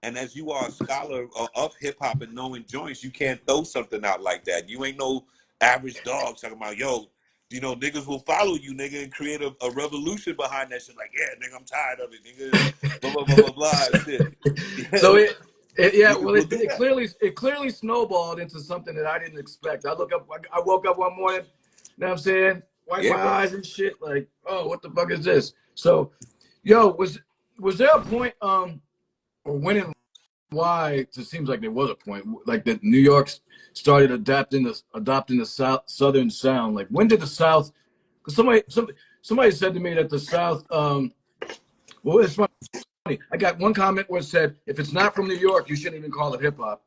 And as you are a scholar of hip hop and knowing joints, you can't throw something out like that. You ain't no average dog talking about, yo, niggas will follow you, nigga, and create a revolution behind that shit. Like, yeah, nigga, I'm tired of it, nigga. Blah blah blah blah blah. Shit. So it clearly snowballed into something that I didn't expect. I woke up one morning, you know what I'm saying, wipe my eyes and shit, like, oh, what the fuck is this? So, yo, was there a point or when and why it seems like there was a point like that New York started adopting the Southern sound? Like when did the South? Because somebody said to me that the South. Well, it's funny. I got one comment where it said, "If it's not from New York, you shouldn't even call it hip hop."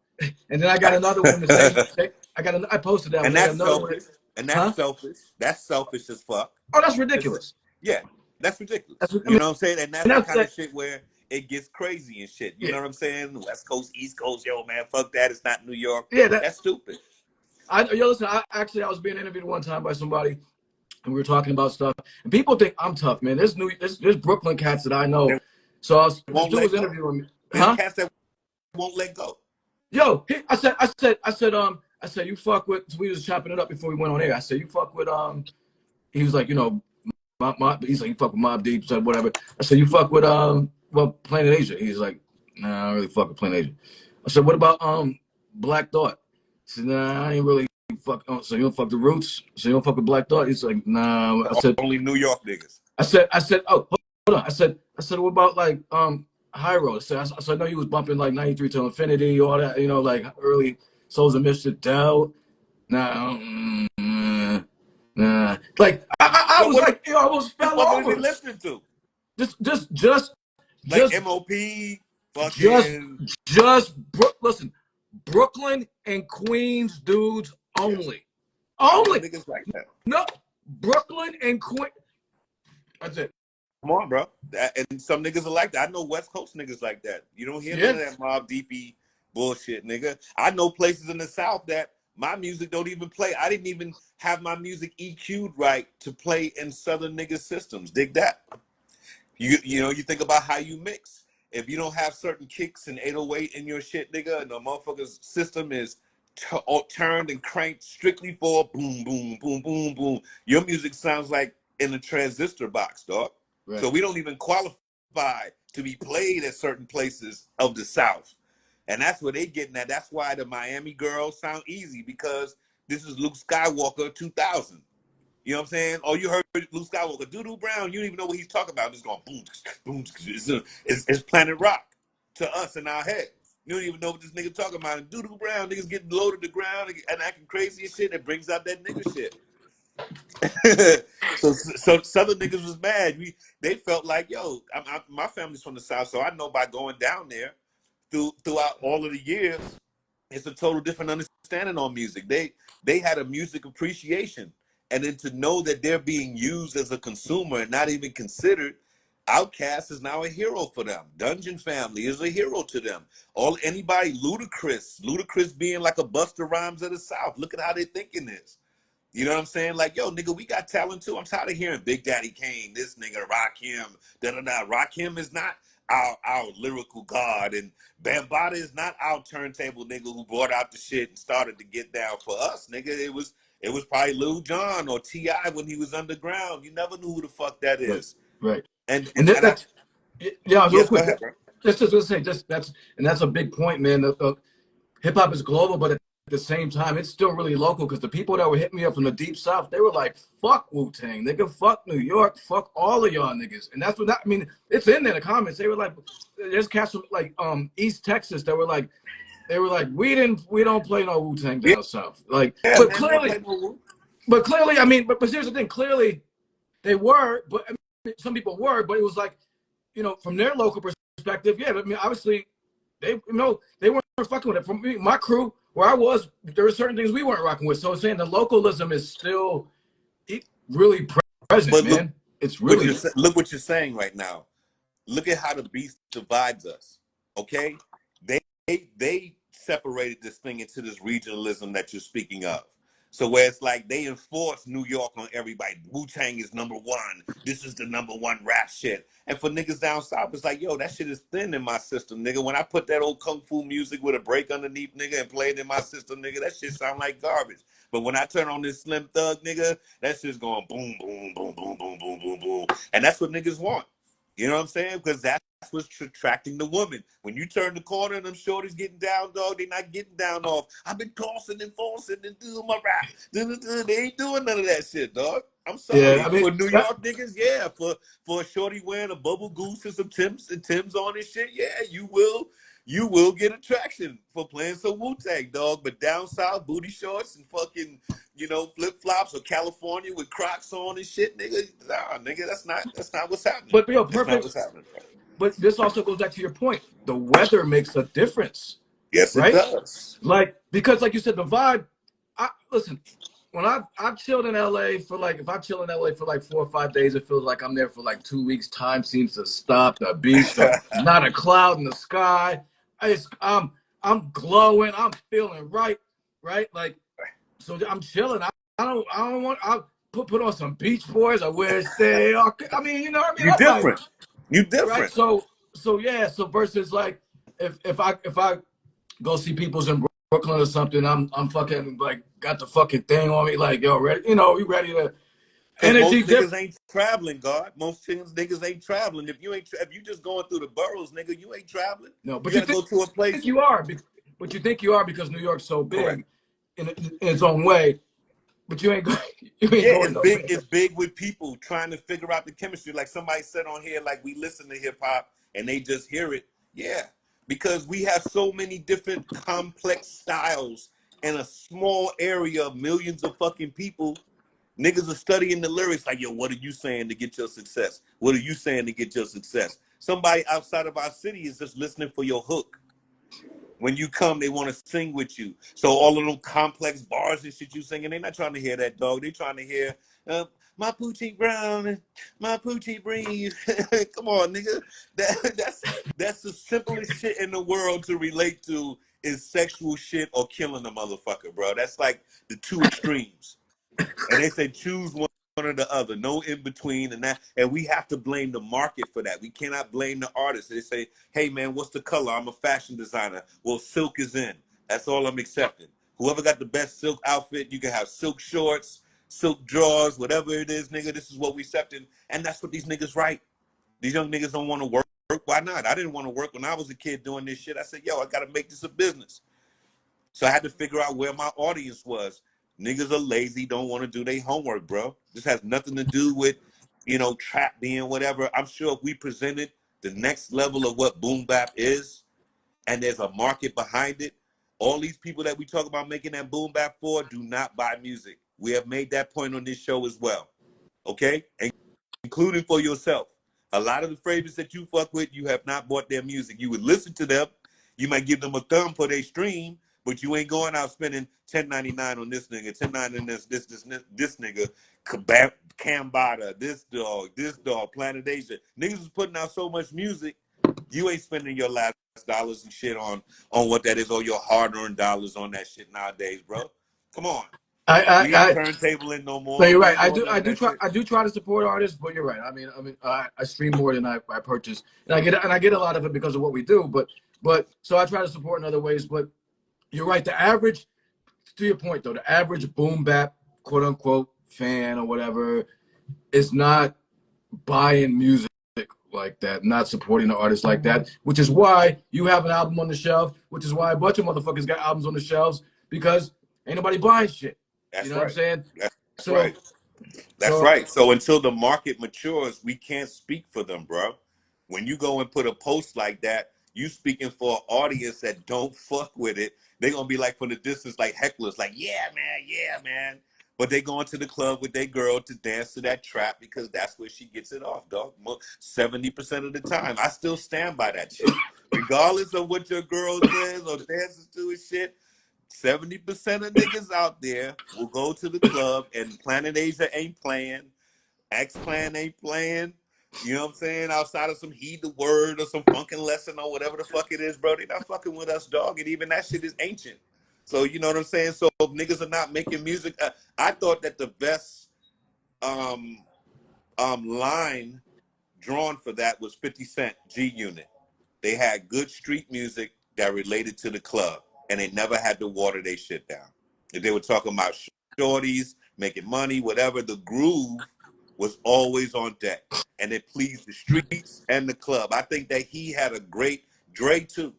And then I got another one to say, I posted that. And that's selfish. And that's huh? selfish. That's selfish as fuck. Oh, that's ridiculous. Yeah, that's ridiculous. That's You know what I'm saying? And that's the kind of shit where it gets crazy and shit. You know what I'm saying? West Coast, East Coast, yo, man, fuck that. It's not New York. Yeah, that's stupid. Listen, I was being interviewed one time by somebody, and we were talking about stuff. And people think I'm tough, man. There's Brooklyn cats that I know. So this dude was interviewing me. There's cats that won't let go. Yo, I said, you fuck with. So we was chopping it up before we went on air. I said, you fuck with. He was like, he's like, you fuck with Mobb Deep, said whatever. I said, you fuck with Planet Asia. He's like, nah, I don't really fuck with Planet Asia. I said, what about Black Thought. I said, nah, I ain't really fuck. Oh, so you don't fuck the Roots? So you don't fuck with Black Thought? He's like, nah. I said, only New York niggas. I said, oh, hold on. I said, what about like High Road? I said, I know you was bumping like 93 to Infinity, all that, you know, like early Souls of Mischief, Dell. Nah, nah. Like I was like, I was fell what over. What listening to? Just like MOP, fucking listen, Brooklyn and Queens dudes only. Yeah. Only niggas like that. No, Brooklyn and Queens. That's it. Come on, bro. And some niggas are like that. I know West Coast niggas like that. You don't hear none of that Mobb Deep bullshit, nigga. I know places in the South that my music don't even play. I didn't even have my music EQ'd right to play in Southern niggas systems. Dig that. You know, you think about how you mix. If you don't have certain kicks and 808 in your shit, nigga, and the motherfucker's system is turned and cranked strictly for boom, boom, boom, boom, boom, your music sounds like in a transistor box, dog. Right. So we don't even qualify to be played at certain places of the South. And that's what they getting at. That's why the Miami girls sound easy, because this is Luke Skywalker 2000. You know what I'm saying? Oh, you heard Luke Skywalker, Doodoo Brown. You don't even know what he's talking about. It's going boom, boom. It's Planet Rock to us in our head. You don't even know what this nigga talking about. And Doodoo Brown, niggas getting low to the ground and acting crazy and shit. It brings out that nigga shit. so Southern niggas was mad. They felt like, yo, my family's from the South, so I know by going down there throughout all of the years, it's a total different understanding on music. They had a music appreciation. And then to know that they're being used as a consumer and not even considered, Outkast is now a hero for them. Dungeon Family is a hero to them. Anybody, Ludacris being like a Busta Rhymes of the South. Look at how they thinking this. You know what I'm saying? Like, yo, nigga, we got talent too. I'm tired of hearing Big Daddy Kane, this nigga, Rakim, da-da-da. Rakim is not our lyrical god, and Bambaataa is not our turntable nigga who brought out the shit and started to get down for us, nigga. It was probably Lil Jon or T.I. when he was underground. You never knew who the fuck that is. Right. And that's yeah, real quick. Ahead, just to say, that's a big point, man. Hip hop is global, but at the same time, it's still really local, because the people that were hitting me up from the deep South, they were like, fuck Wu-Tang, nigga, fuck New York, fuck all of y'all niggas. And that's what I mean, it's in there in the comments. They were like, there's cats from like East Texas that were like, we don't play no Wu-Tang down south. Like, yeah, but clearly, I mean, but here's the thing, clearly they were, but I mean, some people were, but it was like, you know, from their local perspective, yeah, I mean, obviously they weren't fucking with it. From me, my crew, where I was, there were certain things we weren't rocking with. So I'm saying the localism is still really present, but man. Look, it's really look what you're saying right now. Look at how the beast divides us. Okay, they separated this thing into this regionalism that you're speaking of. So where it's like they enforce New York on everybody. Wu-Tang is number one. This is the number one rap shit. And for niggas down south, it's like, yo, that shit is thin in my system, nigga. When I put that old kung fu music with a break underneath, nigga, and play it in my system, nigga, that shit sound like garbage. But when I turn on this Slim Thug, nigga, that shit's going boom, boom, boom, boom, boom, boom, boom, boom. And that's what niggas want. You know what I'm saying? Because that's what's attracting the woman. When you turn the corner and them shorties getting down, dog, they not getting down off. I've been tossing and forcing and doing my rap. They ain't doing none of that shit, dog. I'm sorry. Yeah, I mean, for New York niggas, yeah. For a shorty wearing a bubble goose and some Timbs on and shit, yeah, you will get attraction for playing some Wu-Tang, dog. But down south, booty shorts and fucking, you know, flip-flops, or California with Crocs on and shit, nigga. Nah, nigga, that's not what's happening. But yo, perfect. What's happening, bro. But this also goes back to your point. The weather makes a difference. Yes, right? It does. Like, because like you said, the vibe. Listen, when I've chilled in LA for like, if I chill in LA for like 4 or 5 days, it feels like I'm there for like 2 weeks. Time seems to stop. The beach, not a cloud in the sky. I'm glowing. I'm feeling right. Like, so I'm chilling. I don't want. I put on some Beach Boys. I wear stay. I mean, you know what I mean. You're different. You different. Right? So yeah. So versus like, if I go see people's in Brooklyn or something, I'm fucking like got the fucking thing on me, like, yo, ready? You know, we ready to. Energy most niggas ain't traveling, God. Most niggas ain't traveling. If you just going through the boroughs, nigga, you ain't traveling. No, but you gotta go to a place. You are, But you think you are because New York's so Correct. big in its own way. But you ain't going. You ain't Yeah, going it's big. nowhere. It's big with people trying to figure out the chemistry. Like somebody said on here, like we listen to hip hop and they just hear it. Yeah, because we have so many different complex styles in a small area of millions of fucking people. Niggas are studying the lyrics like, yo, what are you saying to get your success? What are you saying to get your success? Somebody outside of our city is just listening for your hook. When you come, they want to sing with you. So all of them complex bars and shit you singing, they're not trying to hear that, dog. They trying to hear my poochie brown, my poochie breeze. Come on, nigga. That's the simplest shit in the world to relate to is sexual shit or killing a motherfucker, bro. That's like the two extremes. And they say choose one or the other, no in between, and we have to blame the market for that. We cannot blame the artist. They say, hey man, what's the color? I'm a fashion designer. Well, silk is in. That's all I'm accepting. Whoever got the best silk outfit, you can have silk shorts, silk drawers, whatever it is, nigga. This is what we accepting, and that's what these niggas write. These young niggas don't want to work. Why not? I didn't want to work when I was a kid doing this shit. I said, yo, I got to make this a business. So I had to figure out where my audience was. Niggas are lazy, don't want to do their homework, bro. This has nothing to do with, trap being whatever. I'm sure if we presented the next level of what boom bap is, and there's a market behind it, all these people that we talk about making that boom bap for do not buy music. We have made that point on this show as well. Okay? And including for yourself. A lot of the favorites that you fuck with, you have not bought their music. You would listen to them. You might give them a thumb for their stream, but you ain't going out spending $10.99 on this nigga, $10.99 on this nigga, Cambada, this dog, Planet Asia. Niggas is putting out so much music, you ain't spending your last dollars and shit on what that is, or your hard-earned dollars on that shit nowadays, bro. Come on. We ain't I turntabling no No, more. you're We right. ain't doing none of that shit. I do try to support artists, but you're right. I stream more than I purchase, and I get a lot of it because of what we do. But so I try to support in other ways. But you're right. The average, to your point though, the average boom bap quote unquote fan or whatever is not buying music like that, not supporting the artists like that. Which is why you have an album on the shelf. Which is why a bunch of motherfuckers got albums on the shelves because ain't nobody buying shit. You That's know what I'm right. saying? That's So right. That's so right. So until the market matures, we can't speak for them, bro. When you go and put a post like that, you speaking for an audience that don't fuck with it. They're gonna be like from the distance, like hecklers, like, yeah, man. But they going to the club with their girl to dance to that trap because that's where she gets it off, dog. 70% of the time. I still stand by that shit. Regardless of what your girl says or dances to and shit, 70% of niggas out there will go to the club and Planet Asia ain't playing, X Clan ain't playing. You know what I'm saying? Outside of some Heed the Word or some Funkin' Lesson or whatever the fuck it is, bro, they not fucking with us, dog. And even that shit is ancient. So you know what I'm saying? So if niggas are not making music, I thought that the best um line drawn for that was 50 Cent G Unit. They had good street music that related to the club, and they never had to water their shit down. If they were talking about shorties, making money, whatever, the groove was always on deck, and it pleased the streets and the club. I think that he had a great Dre too.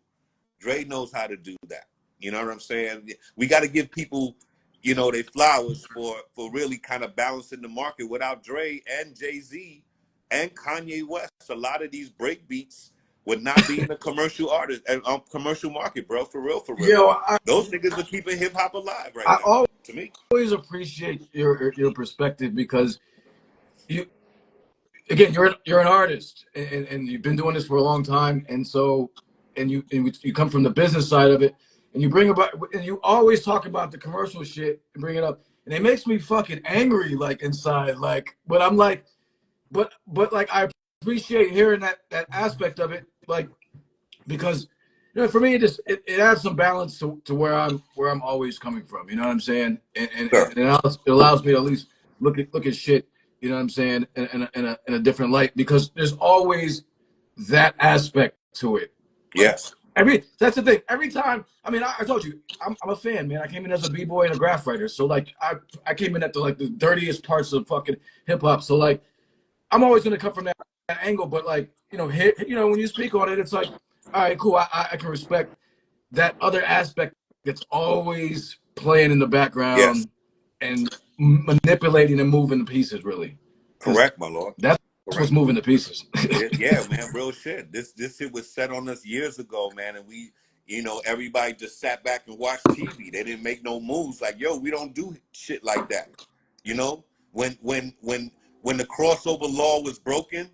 Dre knows how to do that. You know what I'm saying? We got to give people, their flowers for really kind of balancing the market. Without Dre and Jay-Z and Kanye West, a lot of these break beats would not be in the commercial artist and commercial market, bro. For real, for real. yo, Those niggas are keeping hip hop alive right I now. To me, always appreciate your perspective because you again you're an artist and you've been doing this for a long time and so you come from the business side of it and you bring about and you always talk about the commercial shit and bring it up and it makes me fucking angry like inside like but I'm like but like I appreciate hearing that aspect of it like because for me it adds some balance to where I'm always coming from. You know what I'm saying? And sure. it allows me to at least look at shit. You know what I'm saying in a different light because there's always that aspect to it. Like Yes. that's the thing. Every time, I mean, I told you, I'm a fan, man. I came in as a b-boy and a graph writer, so like I came in at the dirtiest parts of fucking hip hop. So like I'm always gonna come from that angle, but like when you speak on it, it's like, all right, cool. I can respect that other aspect that's always playing in the Yes. background and manipulating and moving the pieces, really. Because Correct, my lord. that's what's Correct. moving the pieces. Yeah, man, real shit. This shit was set on us years ago, man, and we, everybody just sat back and watched TV. They didn't make no moves. Like, yo, we don't do shit like that. You know, when the crossover law was broken,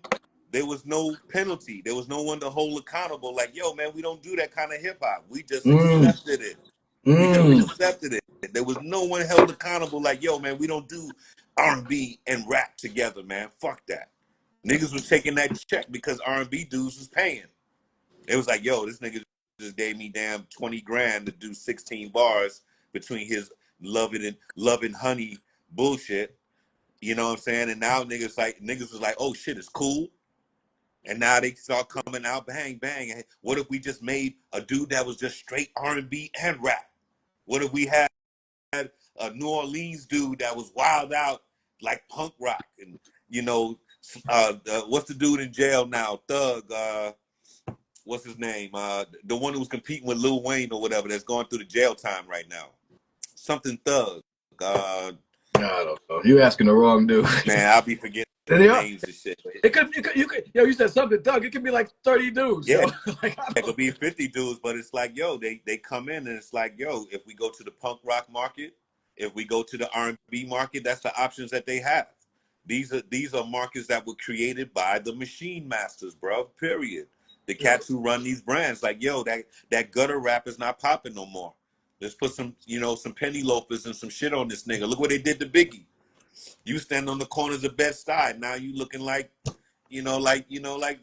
there was no penalty. There was no one to hold accountable. Like, yo, man, we don't do that kind of hip hop. We just accepted it. We just accepted it. There was no one held accountable. Like, yo, man, we don't do R&B and rap together, man. Fuck that. Niggas was taking that check because R&B dudes was paying. It was like, yo, this nigga just gave me damn 20 grand to do 16 bars between his loving honey bullshit. You know what I'm saying? And now niggas was like, oh shit, it's cool. And now they start coming out, bang, bang. What if we just made a dude that was just straight R&B and rap? What if we had a New Orleans dude that was wild out like punk rock? And, what's the dude in jail now? Thug, what's his name? The one who was competing with Lil Wayne or whatever that's going through the jail time right now. Something Thug. I don't know. You asking the wrong dude. Man, I'll be forgetting names and shit. You said something, Doug. It could be like 30 dudes. Yeah, like, it could be 50 dudes, but it's like, yo, they come in and it's like, yo, if we go to the punk rock market, if we go to the R&B market, that's the options that they have. These are markets that were created by the machine masters, bro. Period. The cats who run these brands, like, yo, that gutter rap is not popping no more. Let's put some penny loafers and some shit on this nigga. Look what they did to Biggie. You stand on the corners of Bed-Stuy. Now you looking like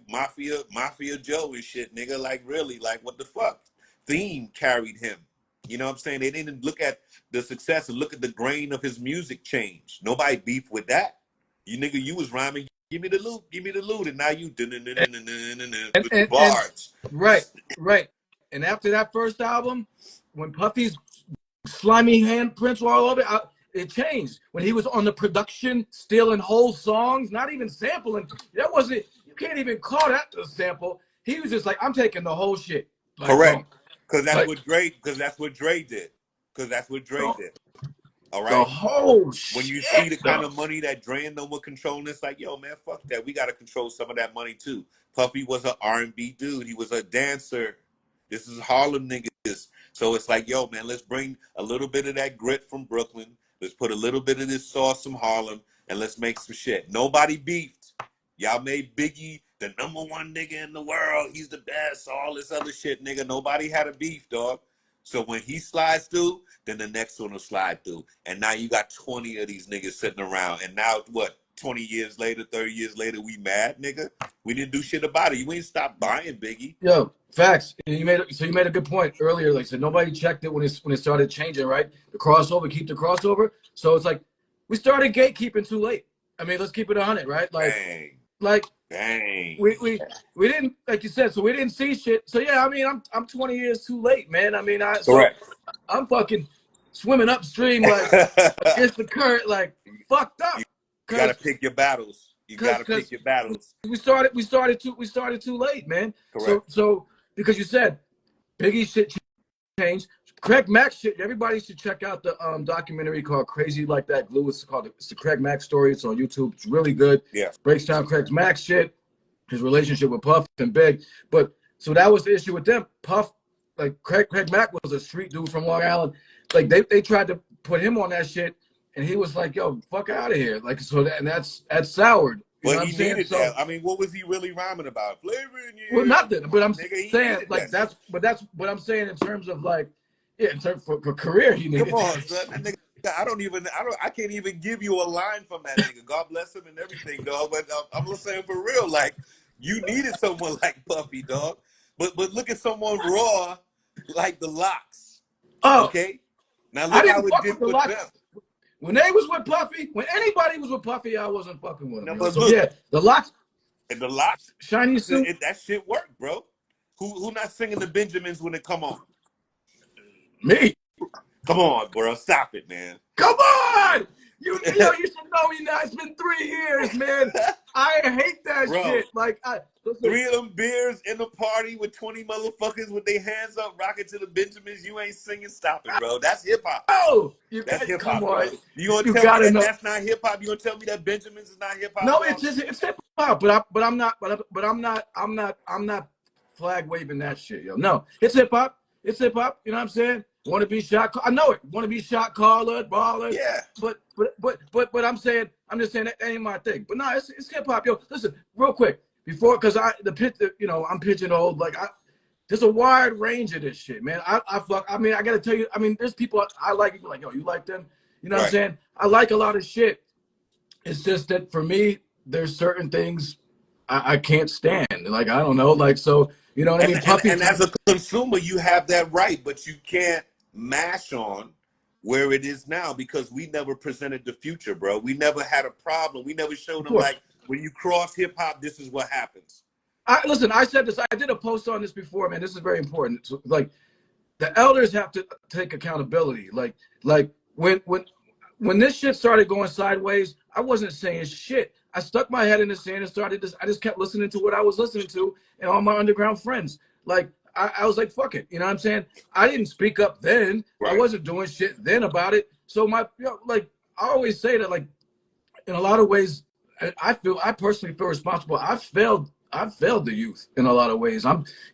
Mafia Joe and shit, nigga. Like, really, like, what the fuck? Theme carried him. You know what I'm saying? They didn't look at the success and look at the grain of his music change. Nobody beefed with that. You was rhyming, give me the loot, and now you with the bars. Right. And after that first album, when Puffy's slimy handprints were all over it changed. When he was on the production, stealing whole songs, not even sampling. That wasn't, you can't even call that a sample. He was just like, I'm taking the whole shit. Like, correct. Because that's what Dre did. All right. The whole shit. When you see the kind of money that Dre and them were controlling, it's like, yo, man, fuck that. We got to control some of that money too. Puffy was an R&B dude. He was a dancer. This is Harlem niggas. So it's like, yo, man, let's bring a little bit of that grit from Brooklyn. Let's put a little bit of this sauce from Harlem, and let's make some shit. Nobody beefed. Y'all made Biggie the #1 nigga in the world. He's the best. All this other shit, nigga. Nobody had a beef, dog. So when he slides through, then the next one will slide through. And now you got 20 of these niggas sitting around. And now, 20 years later, 30 years later, we mad, nigga? We didn't do shit about it. You ain't stopped buying Biggie. Yo, facts. You made a good point earlier. Like I said, nobody checked it when it started changing, right? The crossover, keep the crossover. So it's like, we started gatekeeping too late. I mean, let's keep it 100, right? Dang. We didn't, like you said, so we didn't see shit. So yeah, I mean, I'm 20 years too late, man. I mean, I'm fucking swimming upstream like against the current, like fucked up. You gotta pick your battles. We started too late, man. Correct. So because you said Biggie shit changed. Craig Mack shit. Everybody should check out the documentary called "Crazy Like That Glue." It's the Craig Mack story. It's on YouTube. It's really good. Yeah. Breaks down Craig Mack shit, his relationship with Puff and Big. But so that was the issue with them. Puff, like Craig Mack was a street dude from Long Island. Like they tried to put him on that shit, and he was like, "Yo, fuck out of here!" Like that's soured. But he needed that. I mean, what was he really rhyming about? Flavor in you. Well, nothing. But I'm saying like that's what I'm saying in terms of like. Yeah, in terms for career, he needed. Come on, son. That nigga, I can't even give you a line from that nigga. God bless him and everything, dog. But I'm just saying for real, like, you needed someone like Puffy, dog. But look at someone raw like the Locks. Oh, okay. Now look how it did with them. When they was with Puffy, when anybody was with Puffy, I wasn't fucking with them. No, so, yeah, the Locks. And the Locks, shiny suit. That shit worked, bro. Who not singing the Benjamins when it come on? Me. Come on, bro. Stop it, man. Come on. You should know me now. It's been 3 years, man. I hate that Bro, shit. Like, listen, 3 of them beers in the party with 20 motherfuckers with their hands up, rocking to the Benjamins. You ain't singing, stop it, bro. That's hip hop. Oh, That's hip come hop, on. bro. You gonna You tell me gotta that know. that's not hip hop? You gonna tell me that Benjamins is not hip hop, No, dog? it's hip hop. I'm not flag waving that shit, yo. No, it's hip hop. It's hip hop. You know what I'm saying? Want to be shot? I know it. Want to be shot caller, baller. Yeah. But I'm just saying that ain't my thing. But no, it's hip hop, yo. Listen, real quick before, because I'm pigeonholed. Like there's a wide range of this shit, man. I mean, I gotta tell you. I mean, there's people I like. Like, yo, you like them? You know what I'm saying? I like a lot of shit. It's just that for me, there's certain things I can't stand. Like, I don't know. Like, so, you know what I mean? Puffy. And as a consumer, you have that right, but you can't mash on where it is now because we never presented the future, bro. We never had a problem. We never showed them, like, when you cross hip hop, this is what happens. Listen, I said this. I did a post on this before, man. This is very important. So, like, the elders have to take accountability. Like when this shit started going sideways, I wasn't saying shit. I stuck my head in the sand and started this. I just kept listening to what I was listening to and all my underground friends. Like, I was like, fuck it. You know what I'm saying? I didn't speak up then. Right. I wasn't doing shit then about it. So like, I always say that, like, in a lot of ways, I personally feel responsible. I've failed the youth in a lot of ways.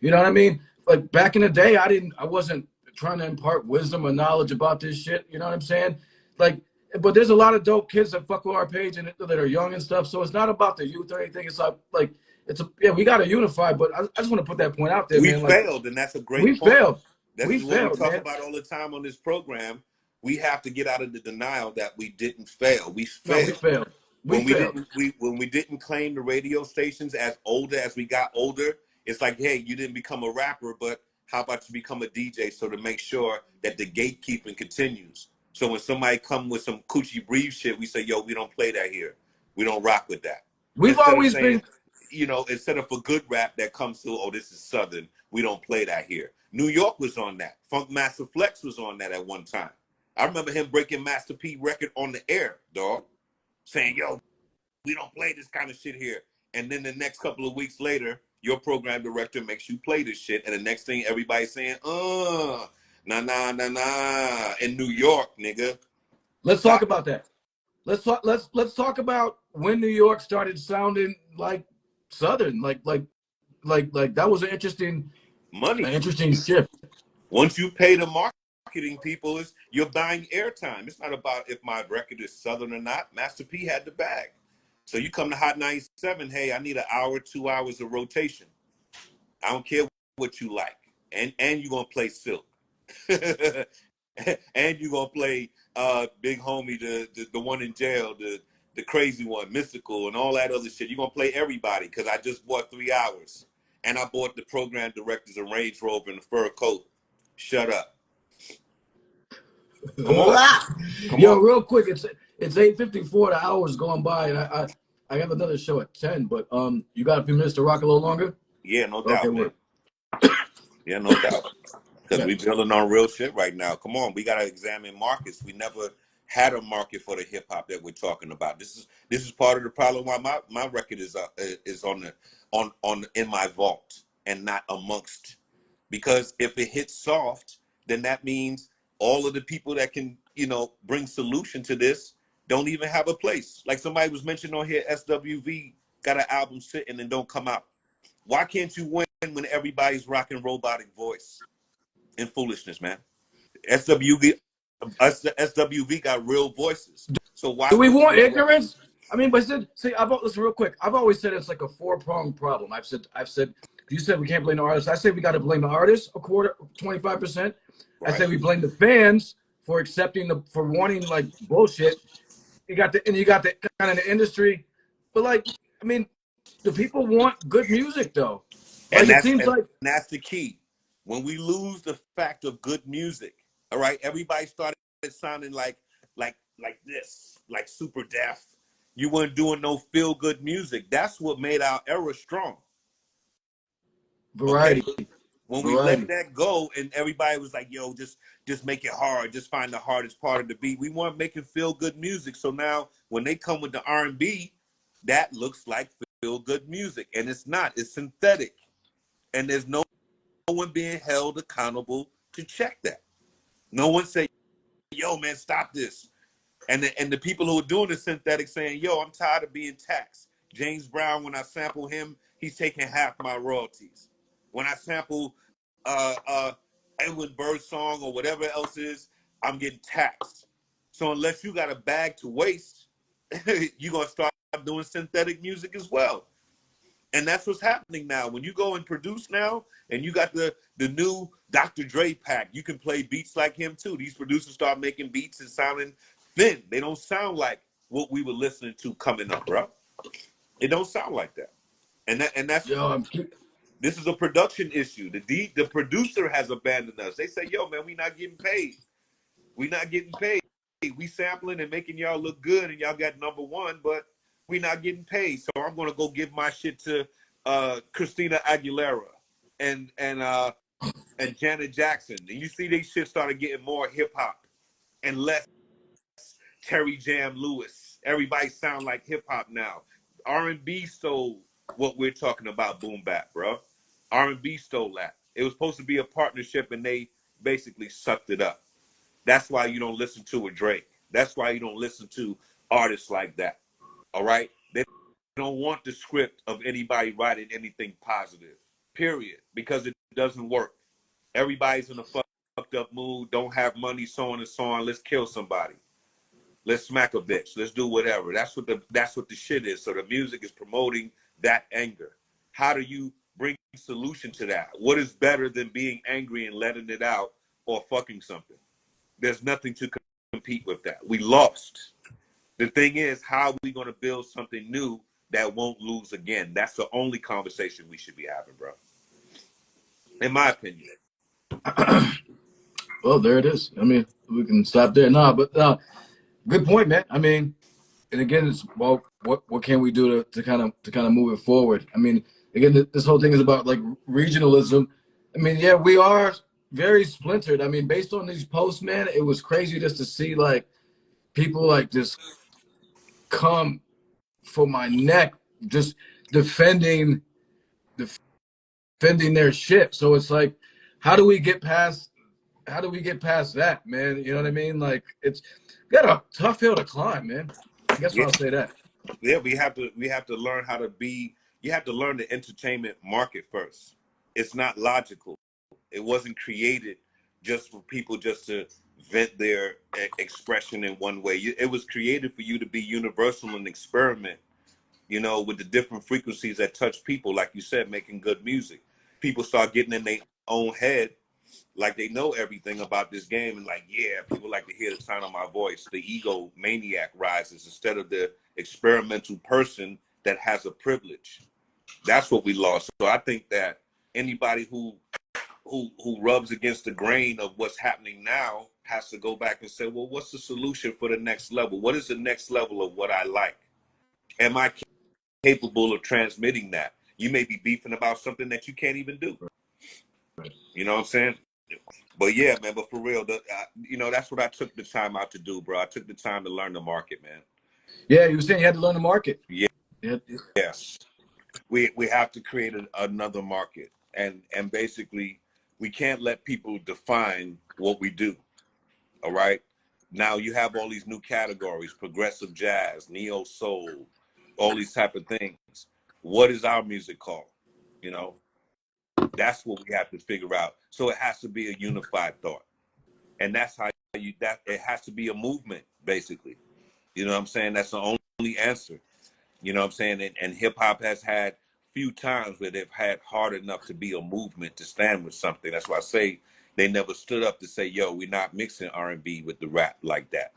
You know what I mean? Like, back in the day, I wasn't trying to impart wisdom or knowledge about this shit. You know what I'm saying? Like, but there's a lot of dope kids that fuck with our page and that are young and stuff. So it's not about the youth or anything. It's like we got to unify. But I just want to put that point out there, man. We failed, and that's a great point. Failed. This is what we talk about all the time on this program. We have to get out of the denial that we didn't fail. We failed. No, we failed. When we didn't claim the radio stations as we got older, it's like, hey, you didn't become a rapper, but how about you become a DJ so to make sure that the gatekeeping continues. So when somebody come with some coochie breathe shit, we say, yo, we don't play that here. We don't rock with that. We've always been, you know, instead of a good rap that comes to, oh, this is Southern, we don't play that here. New York was on that. Funk Master Flex was on that at one time. I remember him breaking Master P record on the air, dog, saying, yo, we don't play this kind of shit here. And then the next couple of weeks later, your program director makes you play this shit. And the next thing everybody's saying, nah. In New York, nigga. Let's talk about that. Let's talk about when New York started sounding like Southern. Like that was an interesting shift. Once you pay the marketing people, you're buying airtime. It's not about if my record is Southern or not. Master P had the bag. So you come to Hot 97, hey, I need an hour, 2 hours of rotation. I don't care what you like. And you're going to play Silk. And you're going to play Big Homie, the one in jail, the crazy one, Mystical, and all that other shit. You're going to play everybody because I just bought 3 hours. And I bought the program directors a Range Rover and a fur coat. Shut up. Come on. Yo, real quick, it's 8:54. The hour's gone by, and I have another show at 10. But you got a few minutes to rock a little longer? Yeah, no doubt, man. Yeah, no doubt. Because we're building on real shit right now. Come on, we gotta examine markets. We never had a market for the hip hop that we're talking about. This is part of the problem why my record is in my vault and not amongst. Because if it hits soft, then that means all of the people that can, you know, bring solution to this don't even have a place. Like somebody was mentioned on here, SWV got an album sitting and don't come out. Why can't you win when everybody's rocking robotic voice and foolishness, man? SWV got real voices. So why do we want ignorance? I mean, but listen real quick. I've always said it's like a 4-pronged problem. I've said you said we can't blame the artists. I say we got to blame the artists 25%. Right. I say we blame the fans for for wanting like bullshit. You got the kind of the industry, but like, I mean, the people want good music though. Like, and that's the key. When we lose the fact of good music, all right, everybody started sounding like this, like super deaf. You weren't doing no feel good music. That's what made our era strong. Variety. Okay? When we let variety. that go and everybody was like, yo, just make it hard, just find the hardest part of the beat. We weren't making feel good music. So now when they come with the R&B, that looks like feel good music. And it's not, it's synthetic. And there's no one being held accountable to check that. No one say, yo, man, stop this. And the people who are doing the synthetic saying, yo, I'm tired of being taxed. James Brown, when I sample him, he's taking half my royalties. When I sample Edwin Bird's song or whatever else is, I'm getting taxed. So unless you got a bag to waste, you're gonna start doing synthetic music as well. And that's what's happening now. When you go and produce now, and you got the new Dr. Dre pack, you can play beats like him too. These producers start making beats and sounding thin. They don't sound like what we were listening to coming up, bro. It don't sound like that. And that's Yo, this is a production issue. The producer has abandoned us. They say, yo, man, we not getting paid. We not getting paid. We sampling and making y'all look good, and y'all got #1, but we not getting paid. So I'm gonna go give my shit to Christina Aguilera and Janet Jackson. And you see these shit started getting more hip hop and less Terry Jam Lewis. Everybody sound like hip hop now. R&B stole what we're talking about, boom bap, bro. R&B stole that. It was supposed to be a partnership, and they basically sucked it up. That's why you don't listen to a Drake. That's why you don't listen to artists like that. All right? They don't want the script of anybody writing anything positive, period, because it doesn't work. Everybody's in a fucked up mood, don't have money, so on and so on. Let's kill somebody. Let's smack a bitch. Let's do whatever. That's what the shit is. So the music is promoting that anger. How do you bring solution to that? What is better than being angry and letting it out or fucking something? There's nothing to compete with that. We lost. The thing is, how are we going to build something new that won't lose again? That's the only conversation we should be having, bro. In my opinion. well, there it is. I mean, we can stop there. Nah, but good point, man. I mean, and again, it's well, what can we do to kind of move it forward? I mean, again, this whole thing is about like regionalism. I mean, yeah, we are very splintered. I mean, based on these posts, man, it was crazy just to see like people like just come for my neck, just defending defending their shit. So it's like, how do we get past? How do we get past that, man? You know what I mean? Like, it's got a tough hill to climb, man. I guess Yeah, I'll say that. yeah, we have to learn how to be. You have to learn the entertainment market first. It's not logical. It wasn't created just for people just to vent their expression in one way. It was created for you to be universal and experiment, with the different frequencies that touch people, like you said, making good music. People start getting in their own head, like they know everything about this game, and like, yeah, people like to hear the sound of my voice. The ego maniac rises instead of the experimental person that has a privilege. That's what we lost. So I think that anybody who rubs against the grain of what's happening now has to go back and say, well, what's the solution for the next level? What is the next level of what I like? Am I capable of transmitting that? You may be beefing about something that you can't even do. You know what I'm saying? But yeah, man, but for real, that's what I took the time out to do, bro. I took the time to learn the market, man. Yeah, you were saying you had to learn the market. Yeah, Yeah. yes. We have to create another market. And basically we can't let people define what we do. All right. Now you have all these new categories, progressive jazz, neo soul, all these type of things. What is our music called? You know, that's what we have to figure out. So it has to be a unified thought. And that's how that it has to be a movement, basically. You know what I'm saying? That's the only answer. You know what I'm saying? And hip hop has had few times where they've had hard enough to be a movement to stand with something. That's why I say they never stood up to say, yo, we're not mixing R&B with the rap like that.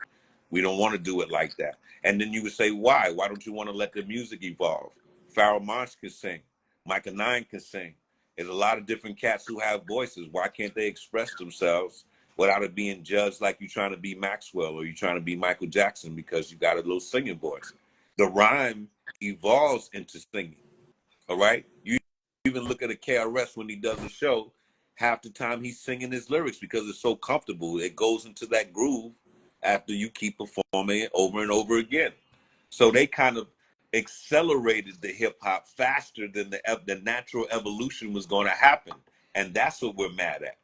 We don't want to do it like that. And then you would say, why? Why don't you want to let the music evolve? Pharoah Monch can sing. Micah Nine can sing. There's a lot of different cats who have voices. Why can't they express themselves without it being judged like you're trying to be Maxwell or you're trying to be Michael Jackson because you got a little singing voice? The rhyme evolves into singing. All right. You even look at a KRS when he does a show. half the time he's singing his lyrics because it's so comfortable. It goes into that groove after you keep performing it over and over again. So they kind of accelerated the hip hop faster than the natural evolution was going to happen. And that's what we're mad at.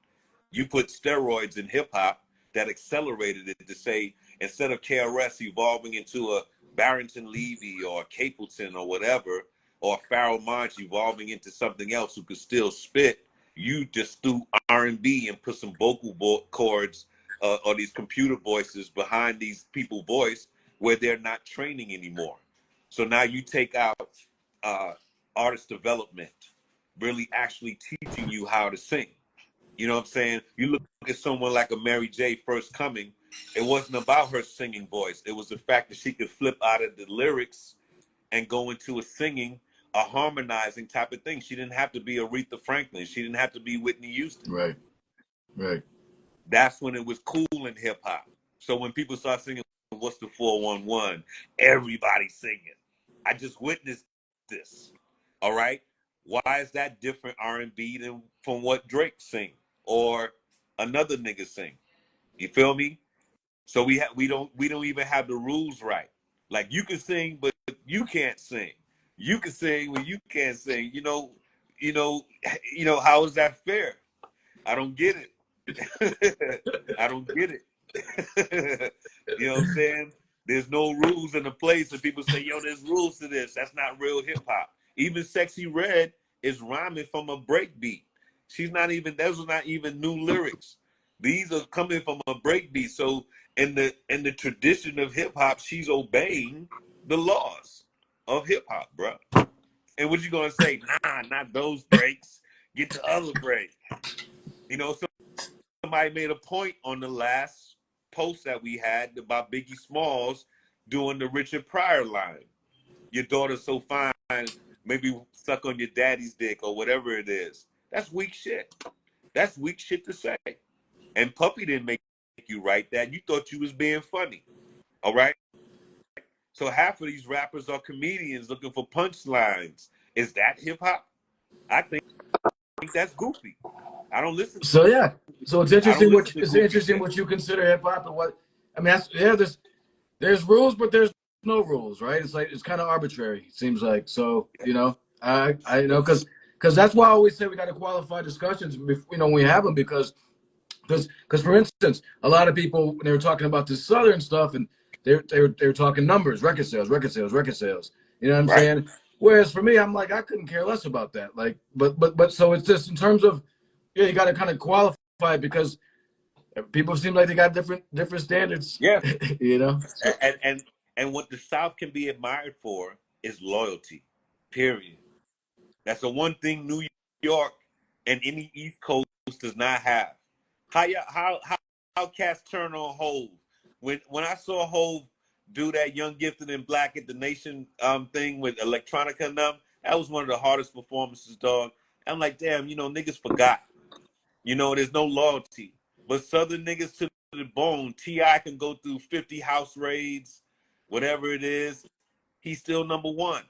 You put steroids in hip hop that accelerated it to say, instead of KRS evolving into a Barrington Levy or a Capleton or whatever, or Pharoah Monch evolving into something else who could still spit, you just threw R&B and put some vocal chords or these computer voices behind these people's voice where they're not training anymore. So now you take out artist development, really actually teaching you how to sing. You know what I'm saying? You look at someone like a Mary J. First Coming, it wasn't about her singing voice. It was the fact that she could flip out of the lyrics and go into a singing, a harmonizing type of thing. She didn't have to be Aretha Franklin. She didn't have to be Whitney Houston. Right. That's when it was cool in hip hop. So when people start singing, what's the 411? Everybody singing. I just witnessed this. All right. Why is that different R&B than from what Drake sing or another nigga sing? You feel me? So we don't even have the rules right. Like you can sing, but you can't sing. You can sing when you can't sing. How is that fair? I don't get it. I don't get it. You know what I'm saying? There's no rules in the place, and people say, yo, there's rules to this. That's not real hip hop. Even Sexy Red is rhyming from a break beat. Those are not even new lyrics. These are coming from a break beat. So in the tradition of hip hop, she's obeying the laws of hip hop, bro. And what you gonna say? Nah, not those breaks. Get the other break. So somebody made a point on the last post that we had about Biggie Smalls doing the Richard Pryor line. Your daughter's so fine, maybe suck on your daddy's dick or whatever it is. That's weak shit. That's weak shit to say. And Puppy didn't make you write that. You thought you was being funny. All right? So half of these rappers are comedians looking for punchlines. Is that hip hop? I think that's goofy. I don't listen. So yeah. So it's interesting shit. what you consider hip hop and what I mean. There's rules, but there's no rules, right? It's kind of arbitrary. It seems like so. I know because that's why I always say we got to qualify discussions. When we have them because for instance, a lot of people when they were talking about the Southern stuff and they were talking numbers, record sales. You know what I'm saying? Whereas for me, I'm like I couldn't care less about that. Like, but so it's just in terms of you got to kind of qualify because people seem like they got different standards. Yeah. So. And what the South can be admired for is loyalty. Period. That's the one thing New York and any East Coast does not have. How cats turn on Hove? When I saw Hove do that Young Gifted and Black at the Nation thing with Electronica and them, that was one of the hardest performances, dog. I'm like, damn, niggas forgot. There's no loyalty. But Southern niggas to the bone, T.I. can go through 50 house raids, whatever it is. He's still number one.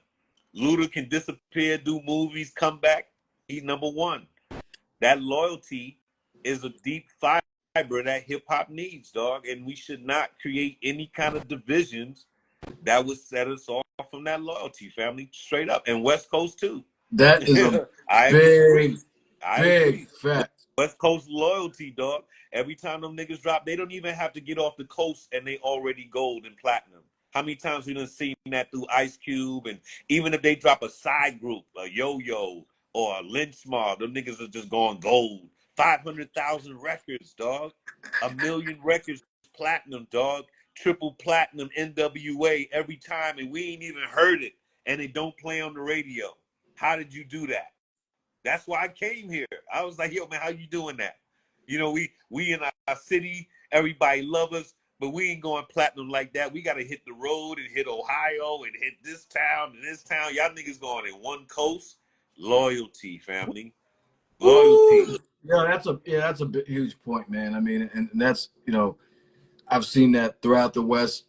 Luda can disappear, do movies, come back. He's number one. That loyalty is a deep fiber that hip-hop needs, dog. And we should not create any kind of divisions that would set us off from that loyalty, family. Straight up. And West Coast, too. That is a big fact. West Coast loyalty, dog. Every time them niggas drop, they don't even have to get off the coast and they already gold and platinum. How many times we done seen that through Ice Cube? And even if they drop a side group, a Yo-Yo or a Lynch Mob, them niggas are just going gold. 500,000 records, dog. 1 million records, platinum, dog. Triple platinum NWA every time, and we ain't even heard it. And they don't play on the radio. How did you do that? That's why I came here. I was like, yo, man, how you doing that? We in our city, everybody love us, but we ain't going platinum like that. We got to hit the road and hit Ohio and hit this town and this town. Y'all niggas going in one coast. Loyalty, family. Loyalty. Yeah, that's a huge point, man. I mean, and that's, I've seen that throughout the West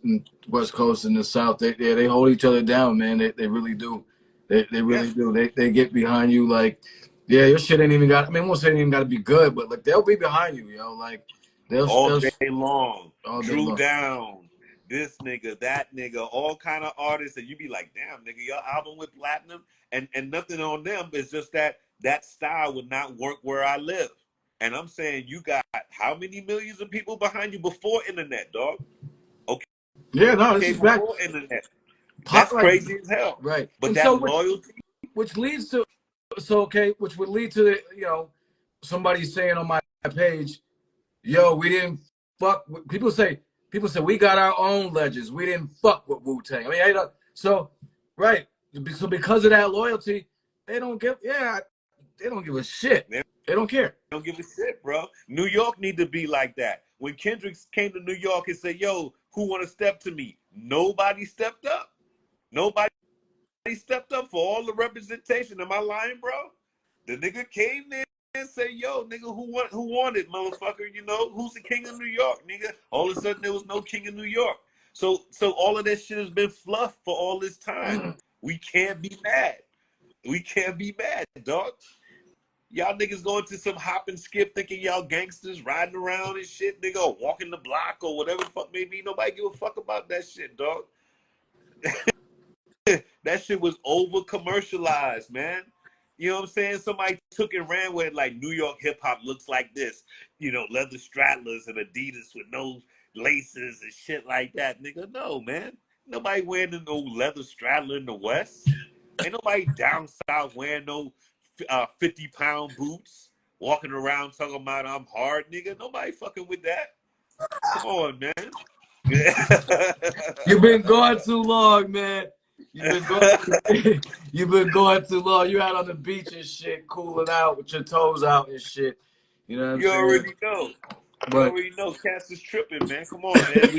Coast and the South. They hold each other down, man. They really do. They really do. They get behind you like Yeah, your shit ain't even got. I mean, I won't say it ain't even got to be good, but like they'll be behind you, yo. Like all they'll day long. all day Drew long. Down, this nigga, that nigga, all kind of artists that you be like, damn, nigga, your album with platinum, and nothing on them. It's just that style would not work where I live. And I'm saying you got how many millions of people behind you before internet, dog? Yeah, no, this Okay, is back before internet. pop That's like crazy as hell. right, But and so that loyalty, which leads to okay, which would lead to the somebody saying on my page, yo, we didn't fuck. People say we got our own legends. We didn't fuck with Wu Tang. I mean, so right, so because of that loyalty, they don't give they don't give a shit. they They don't care. don't give a shit, bro. New York need to be like that. When Kendrick came to New York and said, yo, who want to step to me? Nobody stepped up. Nobody stepped up for all the representation. Am I lying, bro? The nigga came there and said, yo, nigga, who wanted, motherfucker? You know, who's the king of New York, nigga? All of a sudden there was no king of New York. So all of that shit has been fluff for all this time. We can't be mad. We can't be mad, dog. Y'all niggas going to some hop and skip thinking y'all gangsters riding around and shit, nigga, or walking the block or whatever the fuck may be. Nobody give a fuck about that shit, dog. That shit was over commercialized, man. You know what I'm saying? Somebody took and ran with it like New York hip hop looks like this. You know, leather straddlers and Adidas with no laces and shit like that. Nigga, no, man. Nobody wearing no leather straddler in the West. Ain't nobody down south wearing no 50-pound boots, walking around talking about I'm hard, nigga. Nobody fucking with that. Come on, man. You've been gone too long, man. You've been going. You've been going too long. You out on the beach and shit, cooling out with your toes out and shit. You know what I'm You saying? already know. You But already know. Cats is tripping, man. Come on, man.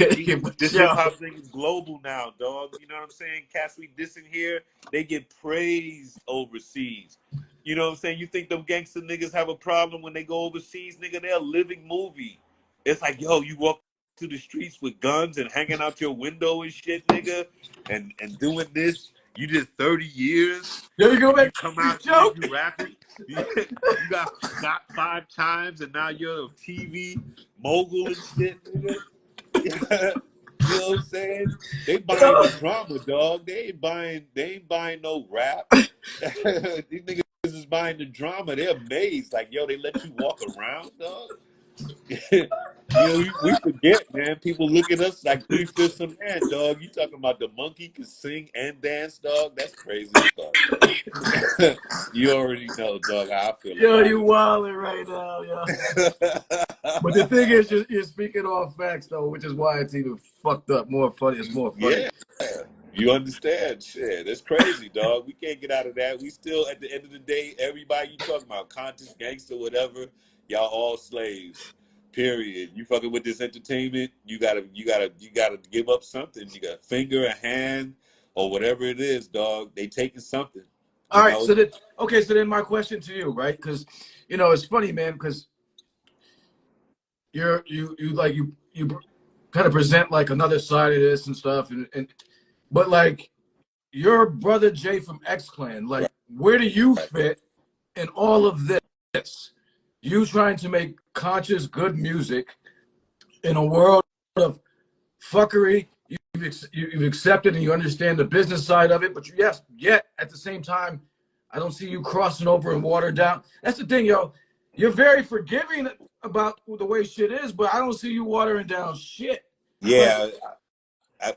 This hip yo, hop thing is global now, dog. You know what I'm saying? Cats we dissing here, they get praised overseas. You know what I'm saying? You think them gangster niggas have a problem when they go overseas, nigga? They're a living movie. It's like, yo, you walk to the streets with guns and hanging out your window and shit, nigga, and doing this. You did 30 years, yo, you go and you back come to out here, joke. you rapping. You got shot 5 times, and now you're a TV mogul and shit, nigga. You know what I'm saying? They buying the drama, dog. They ain't buying no rap. These niggas is buying the drama. They're amazed. Like, yo, they let you walk around, dog. You know, we forget, man. People look at us like 3/5 of man, dog. You talking about the monkey can sing and dance, dog? That's crazy as fuck. You already know, dog, how I feel Yo, about you wilding right now, yo. But the it. thing is, you're speaking all facts though, which is why it's even fucked up. More funny. It's more funny. Yeah, you understand. Shit, it's crazy, dog. We can't get out of that. We still, at the end of the day, everybody you talking about, conscious, gangster, whatever, y'all all slaves. Period. You fucking with this entertainment, you gotta give up something. You got a finger, a hand, or whatever it is, dog. They taking something, All you right, know. so then my question to you, right? Because it's funny, man, because you kind of present like another side of this and stuff, and but like your brother Jay from X Clan, like Right. where do you Right. fit in all of this? You trying to make conscious, good music in a world of fuckery. You've accepted and you understand the business side of it, but yet at the same time, I don't see you crossing over and watered down. That's the thing, yo. You're very forgiving about the way shit is, but I don't see you watering down shit. Like, Yeah,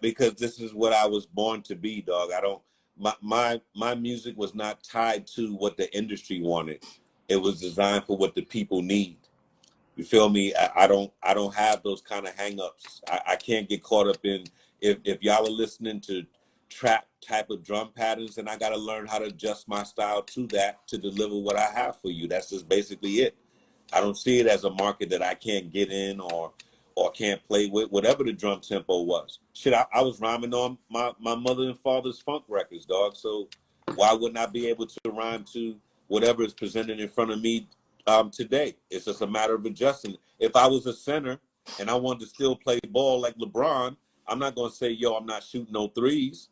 because this is what I was born to be, dog. I don't my music was not tied to what the industry wanted. It was designed for what the people need. You feel me? I don't have those kind of hangups. I can't get caught up in if y'all are listening to trap type of drum patterns, and I gotta learn how to adjust my style to that to deliver what I have for you. That's just basically it. I don't see it as a market that I can't get in or can't play with, whatever the drum tempo was. Shit, I was rhyming on my mother and father's funk records, dog. So why wouldn't I be able to rhyme to whatever is presented in front of me today? It's just a matter of adjusting. If I was a center and I wanted to still play ball like LeBron, I'm not gonna say, yo, I'm not shooting no threes.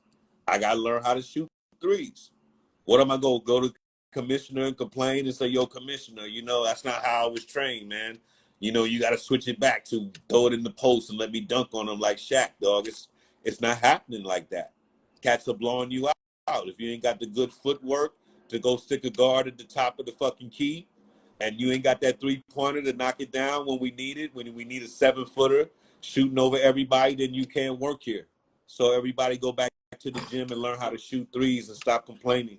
I gotta learn how to shoot threes. What am I gonna go to commissioner and complain and say, yo, commissioner, you know, that's not how I was trained, man. You know, you got to switch it back to throw it in the post and let me dunk on them like Shaq, dog. It's not happening like that. Cats are blowing you out. If you ain't got the good footwork to go stick a guard at the top of the fucking key, and you ain't got that three-pointer to knock it down when we need it, when we need a 7-footer shooting over everybody, then you can't work here. So everybody go back to the gym and learn how to shoot threes and stop complaining.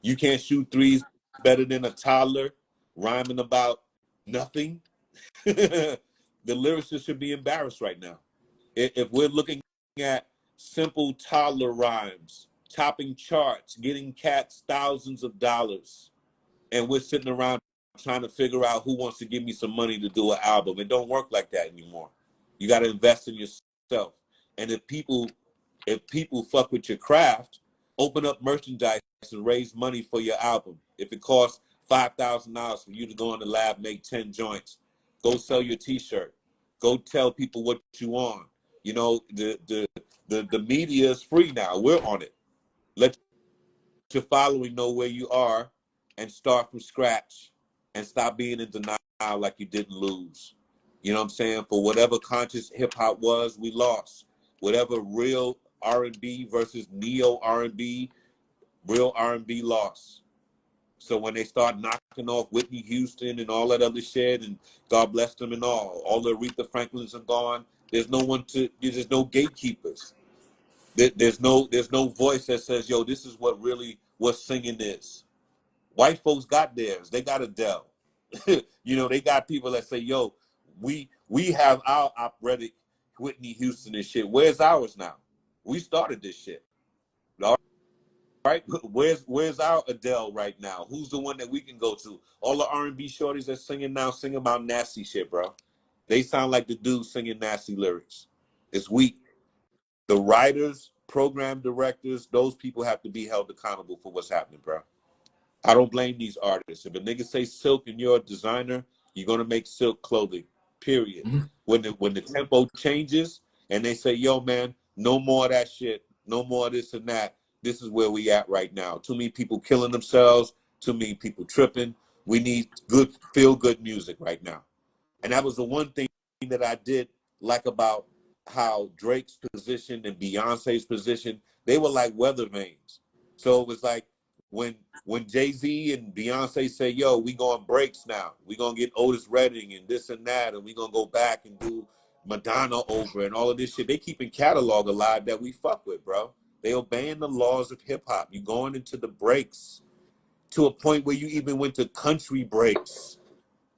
You can't shoot threes better than a toddler rhyming about nothing. The lyricists should be embarrassed right now. If we're looking at simple toddler rhymes, topping charts, getting cats thousands of dollars, and we're sitting around trying to figure out who wants to give me some money to do an album, it don't work like that anymore. You got to invest in yourself. And if people fuck with your craft, open up merchandise and raise money for your album. If it costs $5,000 for you to go in the lab, make 10 joints, go sell your t-shirt. Go tell people what you on. You know, the media is free now. We're on it. Let your following know where you are and start from scratch and stop being in denial like you didn't lose. You know what I'm saying? For whatever conscious hip hop was, we lost. Whatever real R&B versus neo R&B, real R&B lost. So when they start knocking off Whitney Houston and all that other shit, and God bless them and all the Aretha Franklins are gone. There's no gatekeepers. There's no voice that says, yo, this is what singing is. White folks got theirs. They got Adele. You know, they got people that say, yo, we have our operatic Whitney Houston and shit. Where's ours now? We started this shit. All right? Where's our Adele right now? Who's the one that we can go to? All the R&B shorties that singing now sing about nasty shit, bro. They sound like the dudes singing nasty lyrics. It's weak. The writers, program directors, those people have to be held accountable for what's happening, bro. I don't blame these artists. If a nigga say silk and you're a designer, you're gonna make silk clothing. Period. Mm-hmm. When the tempo changes and they say, yo, man, no more of that shit, no more of this and that. This is where we at right now. Too many people killing themselves, too many people tripping. We need good, feel good music right now. And that was the one thing that I did like about how Drake's position and Beyonce's position, they were like weather vanes. So it was like when Jay-Z and Beyonce say, yo, we going breaks now. We going to get Otis Redding and this and that, and we going to go back and do Madonna over and all of this shit. They keeping catalog alive that we fuck with, bro. They obeying the laws of hip-hop. You going into the breaks to a point where you even went to country breaks.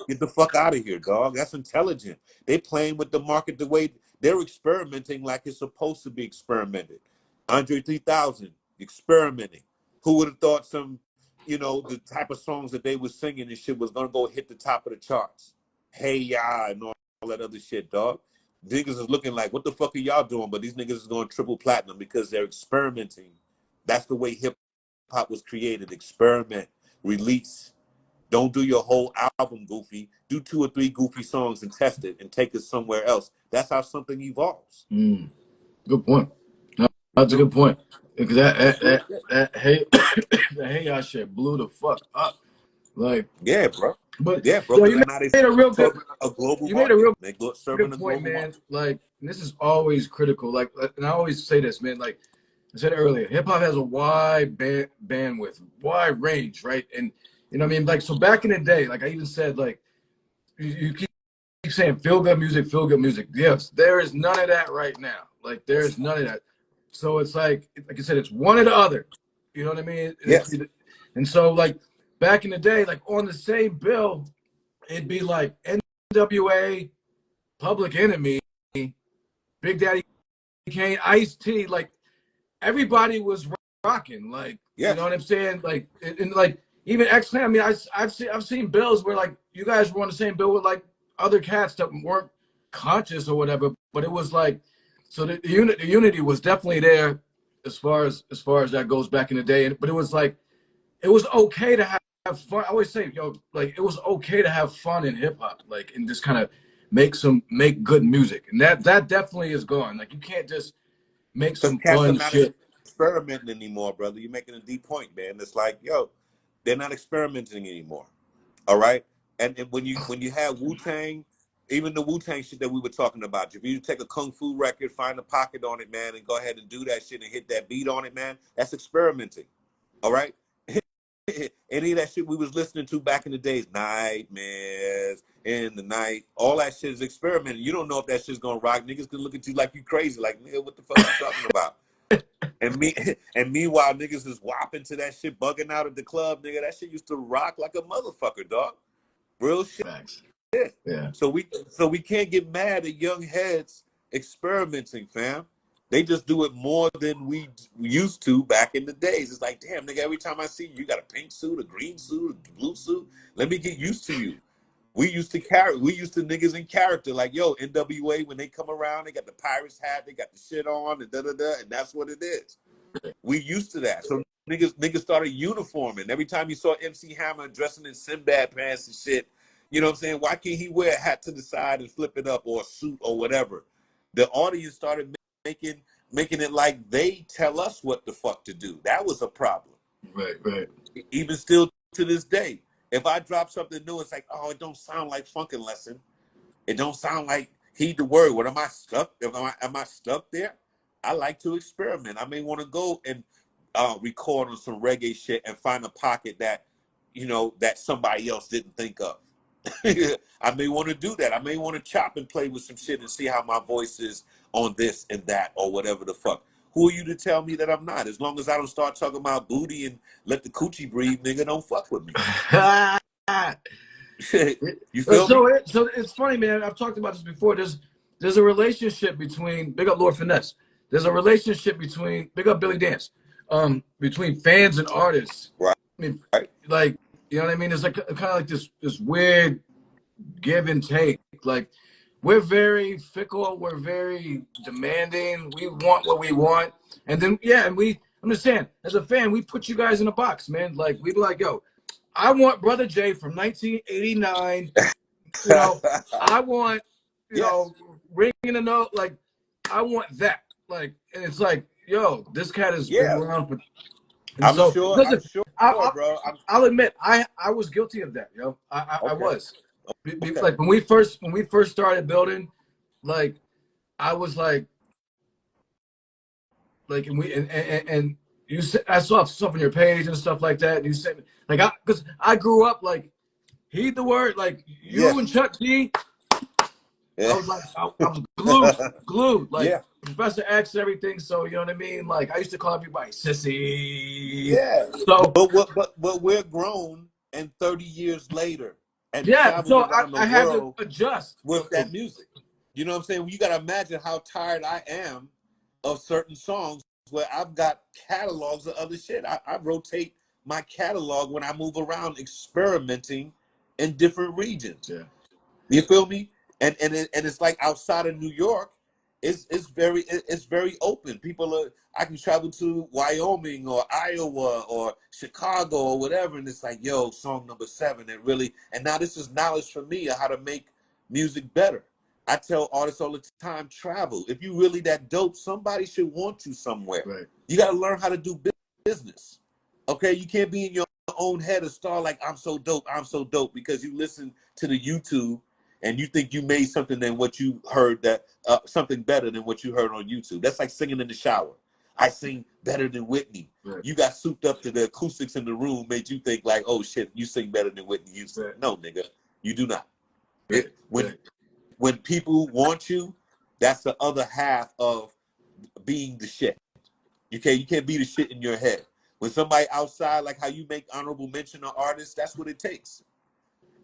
Get the fuck out of here, dog. That's intelligent. They playing with the market the way they're experimenting like it's supposed to be experimented. Andre 3000, experimenting. Who would have thought some, you know, the type of songs that they were singing and shit was going to go hit the top of the charts. Hey, ya, and all that other shit, dog. Niggas is looking like, what the fuck are y'all doing? But these niggas is going triple platinum because they're experimenting. That's the way hip-hop was created. Experiment, release. Don't do your whole album goofy. Do 2 or 3 goofy songs and test it and take it somewhere else. That's how something evolves. Good point. No, that's a good point. Because that hey the hey y'all shit blew the fuck up. Like, yeah, bro. But yeah, bro. yo, you made a real good global you made a real serving good a point, global man. market. Like, and this is always critical. Like, and I always say this, man. Like I said earlier, hip hop has a wide bandwidth, wide range, right? And you know what I mean? Like, so back in the day, like I even said, like you keep saying feel good music, feel good music. Yes, there is none of that right now. Like, there's none of that. So it's like I said, it's one or the other. You know what I mean? Yes. And so, like, back in the day, like on the same bill, it'd be like NWA, Public Enemy, Big Daddy Kane, Ice-T. Like, everybody was rocking. Like, yes. You know what I'm saying? Like, and like even X-Men. I mean, I've seen bills where like you guys were on the same bill with like other cats that weren't conscious or whatever, but it was like, so the unity was definitely there as far as that goes back in the day. But it was like, it was okay to have fun. I always say, yo, like, it was okay to have fun in hip hop, like, and just kind of make good music. And that definitely is gone. Like, you can't just make some cats fun are not shit. experimenting anymore, brother. You're making a deep point, man. It's like, yo, They're not experimenting anymore. All right. And when you have Wu-Tang, even the Wu-Tang shit that we were talking about, if you take a kung fu record, find a pocket on it, man, and go ahead and do that shit and hit that beat on it, man, that's experimenting. All right. Any of that shit we was listening to back in the days, Nightmares in the Night, all that shit is experimenting. You don't know if that shit's gonna rock. Niggas can look at you like you crazy, like, nigga, what the fuck you talking about? And meanwhile, niggas is whopping to that shit, bugging out at the club, nigga. That shit used to rock like a motherfucker, dog. Real shit. Facts. Yeah. Yeah. So we can't get mad at young heads experimenting, fam. They just do it more than we used to back in the days. It's like, damn, nigga, every time I see you, you got a pink suit, a green suit, a blue suit. Let me get used to you. We used to niggas in character. Like, yo, NWA, when they come around, they got the Pirates hat, they got the shit on, and da-da-da, and that's what it is. We used to that. So niggas started uniforming. Every time you saw MC Hammer dressing in Sinbad pants and shit, you know what I'm saying? Why can't he wear a hat to the side and flip it up, or a suit or whatever? The audience started making it like they tell us what the fuck to do. That was a problem. Right. Even still to this day. If I drop something new, it's like, oh, it don't sound like Funkin' Lesson. It don't sound like Heed the Word. What am I stuck? Am I stuck there? I like to experiment. I may want to go and record on some reggae shit and find a pocket that, you know, that somebody else didn't think of. I may want to do that. I may want to chop and play with some shit and see how my voice is on this and that or whatever the fuck. Who are you to tell me that I'm not? As long as I don't start talking about booty and let the coochie breathe, nigga, don't fuck with me. You feel me? So it's funny, man. I've talked about this before. There's a relationship between, big up Lord Finesse. There's a relationship between, big up Billy Dance, between fans and artists. Right. I mean, like, you know what I mean? It's like kind of like this weird give and take. Like, we're very fickle. We're very demanding. We want what we want. And then, yeah, and I'm just saying, as a fan, we put you guys in a box, man. Like, we be like, yo, I want Brother J from 1989. You know, I want, you know, ringing a note. Like, I want that. Like, and it's like, yo, this cat has been around for. I'm so, sure, listen, bro. I'll admit, I was guilty of that, yo. I was. Okay. Like when we first started building, like I was like and you said, I saw stuff on your page and stuff like that. And you said, like, because I grew up like, Heed the Word, like you and Chuck D. I was like, I was glued, like Professor X and everything. So you know what I mean? Like I used to call everybody sissy. Yeah. So, but we're grown, and 30 years later, and traveled so around I the had world to adjust with that music. You know what I'm saying? You got to imagine how tired I am of certain songs where I've got catalogs of other shit. I rotate my catalog when I move around, experimenting in different regions. Yeah. You feel me? And it's like outside of New York, it's very open. I can travel to Wyoming or Iowa or Chicago or whatever, and it's like, yo, song number 7, and now this is knowledge for me of how to make music better. I tell artists all the time, travel. If you really that dope, somebody should want you somewhere. Right. You got to learn how to do business. Okay, you can't be in your own head a star like I'm so dope because you listen to the YouTube and you think you made something than what you heard something better than what you heard on YouTube. That's like singing in the shower. I sing better than Whitney. Right. You got souped up to the acoustics in the room, made you think like, oh shit, you sing better than Whitney Houston. Right. No, nigga, you do not. Right. When people want you, that's the other half of being the shit. You can't be the shit in your head. When somebody outside, like how you make honorable mention of artists, that's what it takes.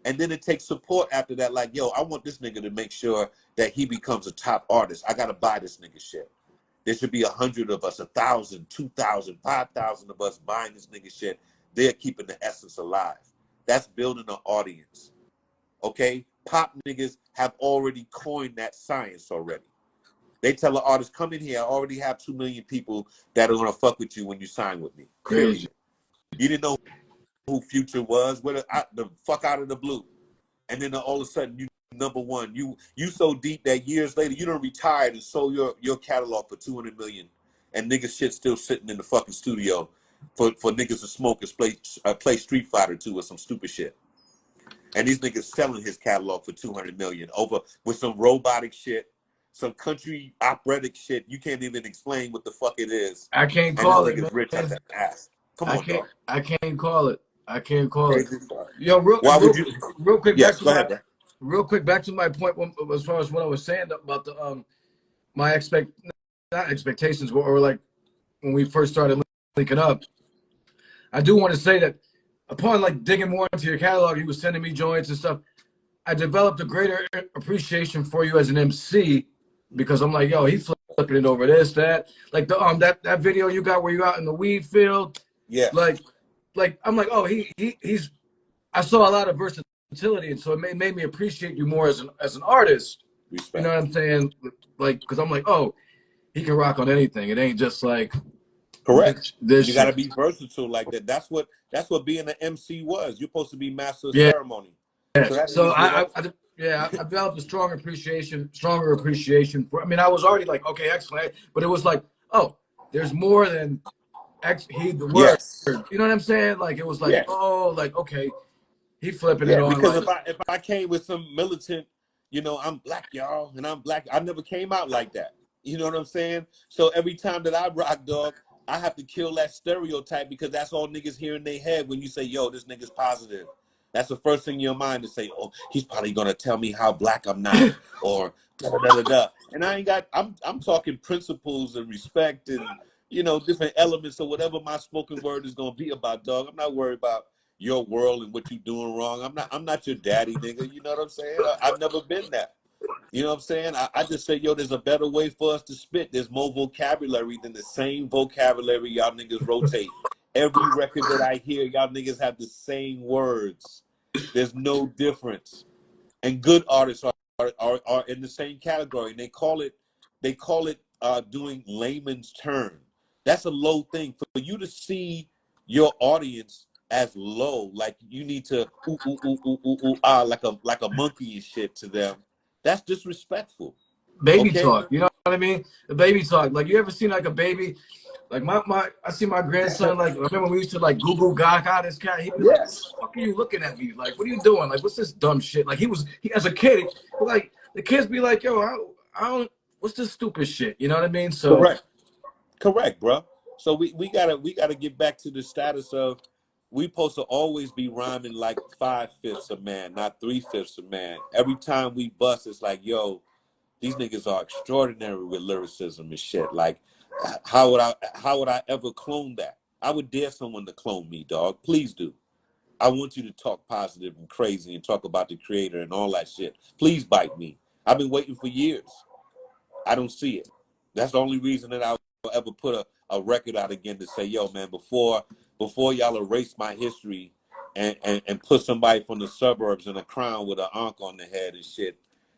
And then it takes support after that. Like, yo, I want this nigga to make sure that he becomes a top artist. I got to buy this nigga shit. There should be 100 of us, 1,000, 2,000, 5,000 of us buying this nigga shit. They're keeping the essence alive. That's building an audience. Okay? Pop niggas have already coined that science already. They tell the artist, come in here. I already have 2 million people that are going to fuck with you when you sign with me. Crazy. You didn't know who Future was, the fuck out of the blue. And then all of a sudden, you number one. You so deep that years later, you done retired and sold your catalog for 200 million. And niggas shit still sitting in the fucking studio. for niggas to smoke and play Street Fighter 2 or some stupid shit. And these niggas selling his catalog for $200 million over with some robotic shit, some country operatic shit. You can't even explain what the fuck it is. I can't And this call it, nigga's rich out man. the ass. Come on, dog. I can't call it. I can't call it. Crazy stuff. Yo, Why would you? real quick Yeah, back to go my ahead, bro. real quick back to my point as far as what I was saying about the my not expectations or like when we first started linking up. I do want to say that upon like digging more into your catalog, you were sending me joints and stuff. I developed a greater appreciation for you as an MC because I'm like, yo, he flipping it over this, that, like the that video you got where you out in the weed field. Yeah. Like I'm like, oh, he's. I saw a lot of versatility, and so it made me appreciate you more as an artist. Respect. You know what I'm saying? Like, because I'm like, oh, he can rock on anything. It ain't just like. Correct. This you got to be versatile like that. That's what being an MC was. You're supposed to be master of ceremony. Yeah. So I developed a stronger appreciation for. I mean, I was already like, okay, excellent, but it was like, oh, there's more than the word. Yes. You know what I'm saying? Like it was like, oh, like okay, he flipping it on. Because like, if I came with some militant, you know, I'm black, y'all, and I'm black. I never came out like that. You know what I'm saying? So every time that I rock, dog, I have to kill that stereotype because that's all niggas hear in their head when you say, yo, this nigga's positive. That's the first thing in your mind to say, oh, he's probably gonna tell me how black I'm not, or da da da da. And I ain't got. I'm talking principles and respect and you know different elements of whatever my spoken word is gonna be about, dog. I'm not worried about your world and what you doing wrong. I'm not your daddy, nigga. You know what I'm saying? I've never been that. You know what I'm saying? I just say, yo, there's a better way for us to spit. There's more vocabulary than the same vocabulary y'all niggas rotate. Every record that I hear, y'all niggas have the same words. There's no difference. And good artists are in the same category. And they call it doing layman's term. That's a low thing. For you to see your audience as low, like you need to like a monkey and shit to them. That's disrespectful. Baby talk, you know what I mean? The baby talk. Like you ever seen like a baby? Like I see my grandson. Like I remember we used to like Google Gaga this cat. He'd be like, "What the fuck are you looking at me? Like, what are you doing? Like, what's this dumb shit?" Like he as a kid, like the kids be like, "Yo, I don't. What's this stupid shit?" You know what I mean? So correct, bro. So we gotta get back to the status of we supposed to always be rhyming like 5/5 a man, not 3/5 a man. Every time we bust, it's like, yo, these niggas are extraordinary with lyricism and shit. Like, how would I ever clone that? I would dare someone to clone me, dog. Please do. I want you to talk positive and crazy and talk about the creator and all that shit. Please bite me. I've been waiting for years. I don't see it. That's the only reason that I will ever put a record out again to say, yo, man, before y'all erase my history and put somebody from the suburbs in a crown with an ankh on the head and shit,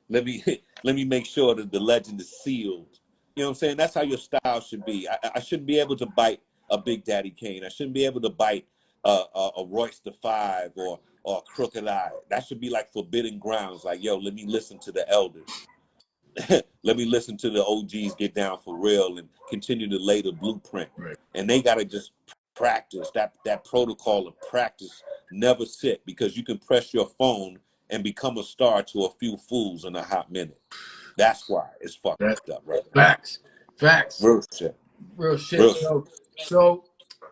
let me make sure that the legend is sealed. You know what I'm saying? That's how your style should be. I shouldn't be able to bite a Big Daddy Kane. I shouldn't be able to bite a Royce the Five or a Crooked Eye. That should be like forbidden grounds. Like, yo, let me listen to the elders. Let me listen to the OGs get down for real and continue to lay the blueprint. Right. And they got to just practice that protocol of practice. Never sit, because you can press your phone and become a star to a few fools in a hot minute. That's why it's fucked up, right? Facts. Real shit. Real shit. So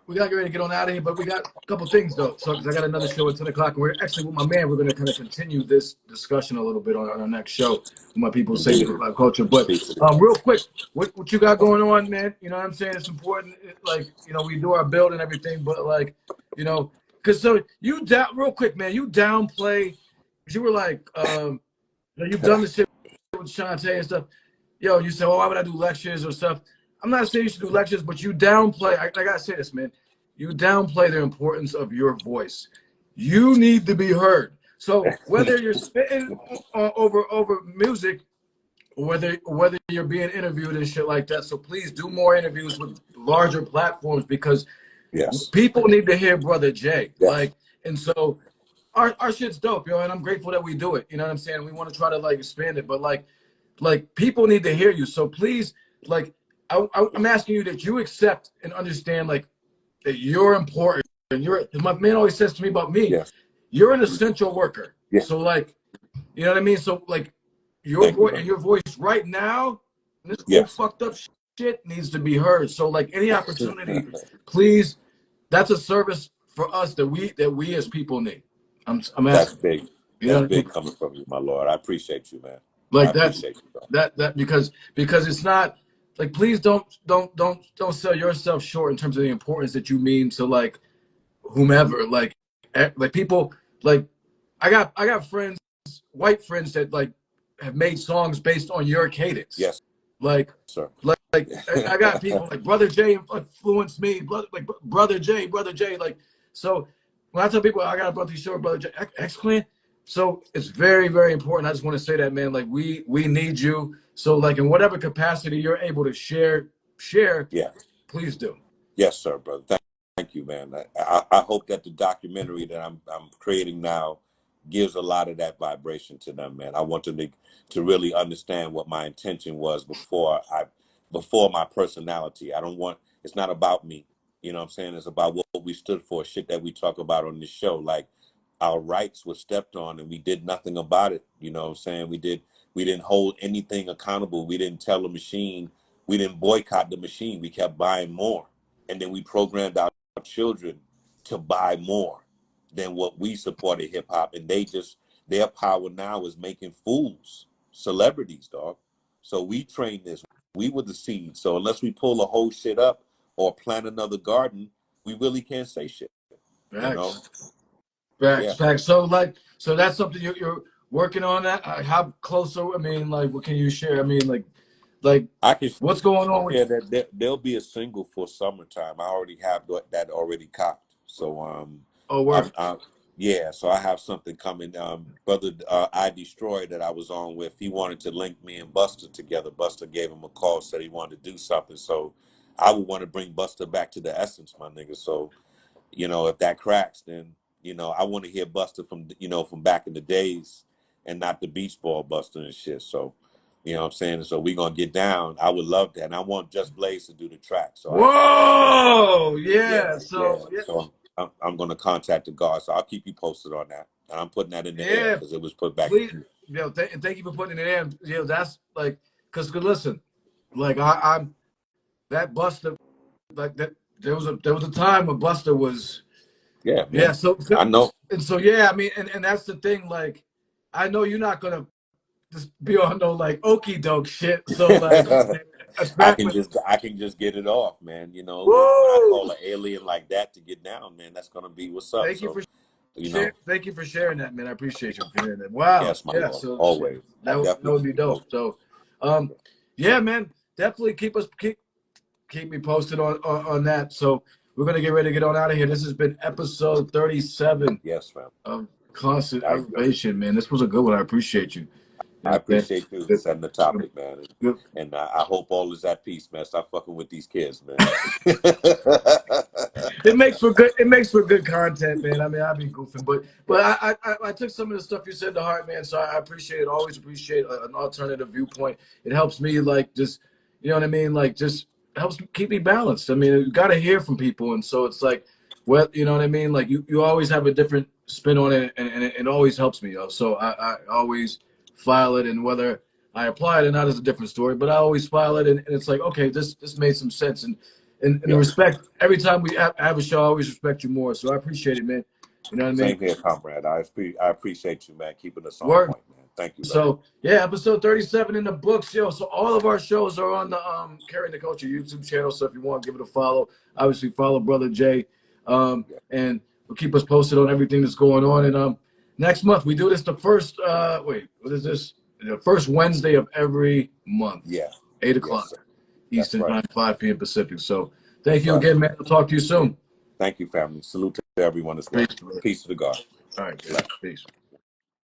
we gotta get ready to get on out of here, but we got a couple things though. So because I got another show at 10 o'clock, and we're actually with my man. We're gonna kind of continue this discussion a little bit on our next show. With my people say hip-hop culture. But real quick, what you got going on, man? You know what I'm saying? It's important. Like, you know, we do our build and everything, but like, you know, because so you real quick, man. You downplay. You were like, you've done this shit with Shantae and stuff. Yo, you say, oh, why would I do lectures or stuff? I'm not saying you should do lectures, but you downplay. I gotta say this, man. You downplay the importance of your voice. You need to be heard. So whether you're spitting over music, or whether you're being interviewed and shit like that, so please do more interviews with larger platforms, because people need to hear Brother Jay. Like, and so our shit's dope, yo, and I'm grateful that we do it. You know what I'm saying? We want to try to like expand it, but like people need to hear you. So please, like, I'm asking you that you accept and understand, like, that you're important. And my man always says to me about me, Yes. you're an essential worker. Yeah. So like, you know what I mean? So like your voice and your voice right now, this whole fucked up shit needs to be heard. So like any opportunity, please, that's a service for us that we as people need. I'm asking. That's big. You know That's what I mean? big coming from you, my Lord. I appreciate you, man. Like I appreciate you, bro. that because it's not like, please don't sell yourself short in terms of the importance that you mean to like whomever, like people, like I got friends, white friends that like have made songs based on your cadence. Yes, like sir. like I got people like Brother Jay influenced me, Brother Jay, like, so when I tell people I got a brother show, Brother Jay, X-Clan, so it's very, very important. I just want to say that, man, like we need you. So like in whatever capacity you're able to share, Yeah. please do. Yes, sir, brother. Thank you, man. I hope that the documentary that I'm creating now gives a lot of that vibration to them, man. I want them to really understand what my intention was before my personality. I don't want, it's not about me. You know what I'm saying? It's about what we stood for, shit that we talk about on this show. Like our rights were stepped on and we did nothing about it. You know what I'm saying? We didn't hold anything accountable. We didn't tell the machine, we didn't boycott the machine. We kept buying more. And then we programmed our children to buy more than what we supported hip hop. And their power now is making fools, celebrities, dog. So we trained this. We were the seed. So unless we pull a whole shit up or plant another garden, we really can't say shit. Facts. You know? Facts. So like, so that's something you're working on. That how close? I mean, like, what can you share? I mean, like I can what's going on with? Yeah, there'll be a single for summertime. I already have that already copped. So yeah, so I have something coming. Brother I Destroyed that I was on with, he wanted to link me and Buster together. Buster gave him a call, said he wanted to do something. So I would want to bring Buster back to the essence, my nigga. So, you know, if that cracks, then, you know, I want to hear Buster from back in the days and not the beach ball Buster and shit. So, you know what I'm saying? So we're going to get down. I would love that. And I want Just Blaze to do the track. So Whoa! Yeah. So I'm going to contact the guard. So I'll keep you posted on that. And I'm putting that in the air because it was put back. Please, thank you for putting it in. That's like, because listen, like I'm that Buster, like that. There was a time when Buster was. Yeah, man. Yeah. So I know. And so yeah, I mean, and that's the thing. Like, I know you're not gonna just be on no like okie doke shit. So like, I can just get it off, man. You know, when I call an alien like that to get down, man, that's gonna be what's up. Thank you for sharing that, man. I appreciate you for sharing that. Wow. Yes, my Lord. So Always. That would be dope. So, yeah, man, definitely keep me posted on that. So we're gonna get ready to get on out of here. This has been episode 37. Yes, man. Of Constant Elevation, man. This was a good one. I appreciate you. I appreciate you setting the topic, man. And I hope all is at peace, man. Stop fucking with these kids, man. It makes for good content, man. I mean, I'll be goofing, but I took some of the stuff you said to heart, man. So I appreciate it. Always appreciate an alternative viewpoint. It helps me, like, just, you know what I mean? Like, just helps keep me balanced. I mean, you got to hear from people. And so it's like, well, you know what I mean? Like, you always have a different spin on it, and it always helps me. So I always file it, and whether I apply it or not is a different story, but I always file it, and it's like, okay, this made some sense. And respect, every time we have a show, I always respect you more. So I appreciate it, man. You know what I mean? Same here, comrade. I appreciate you, man, keeping us on point, man. Thank you. So yeah, episode 37 in the books, yo. So all of our shows are on the Carrying the Culture YouTube channel. So if you want, give it a follow. Obviously, follow Brother Jay, and we'll keep us posted on everything that's going on. And next month we do this the first. What is this? The first Wednesday of every month. Yeah. 8 o'clock Eastern time, 5 p.m. Pacific. So thank you right. again, man. I'll talk to you soon. Thank you, family. Salute to everyone as well. Peace to the God. All right, peace.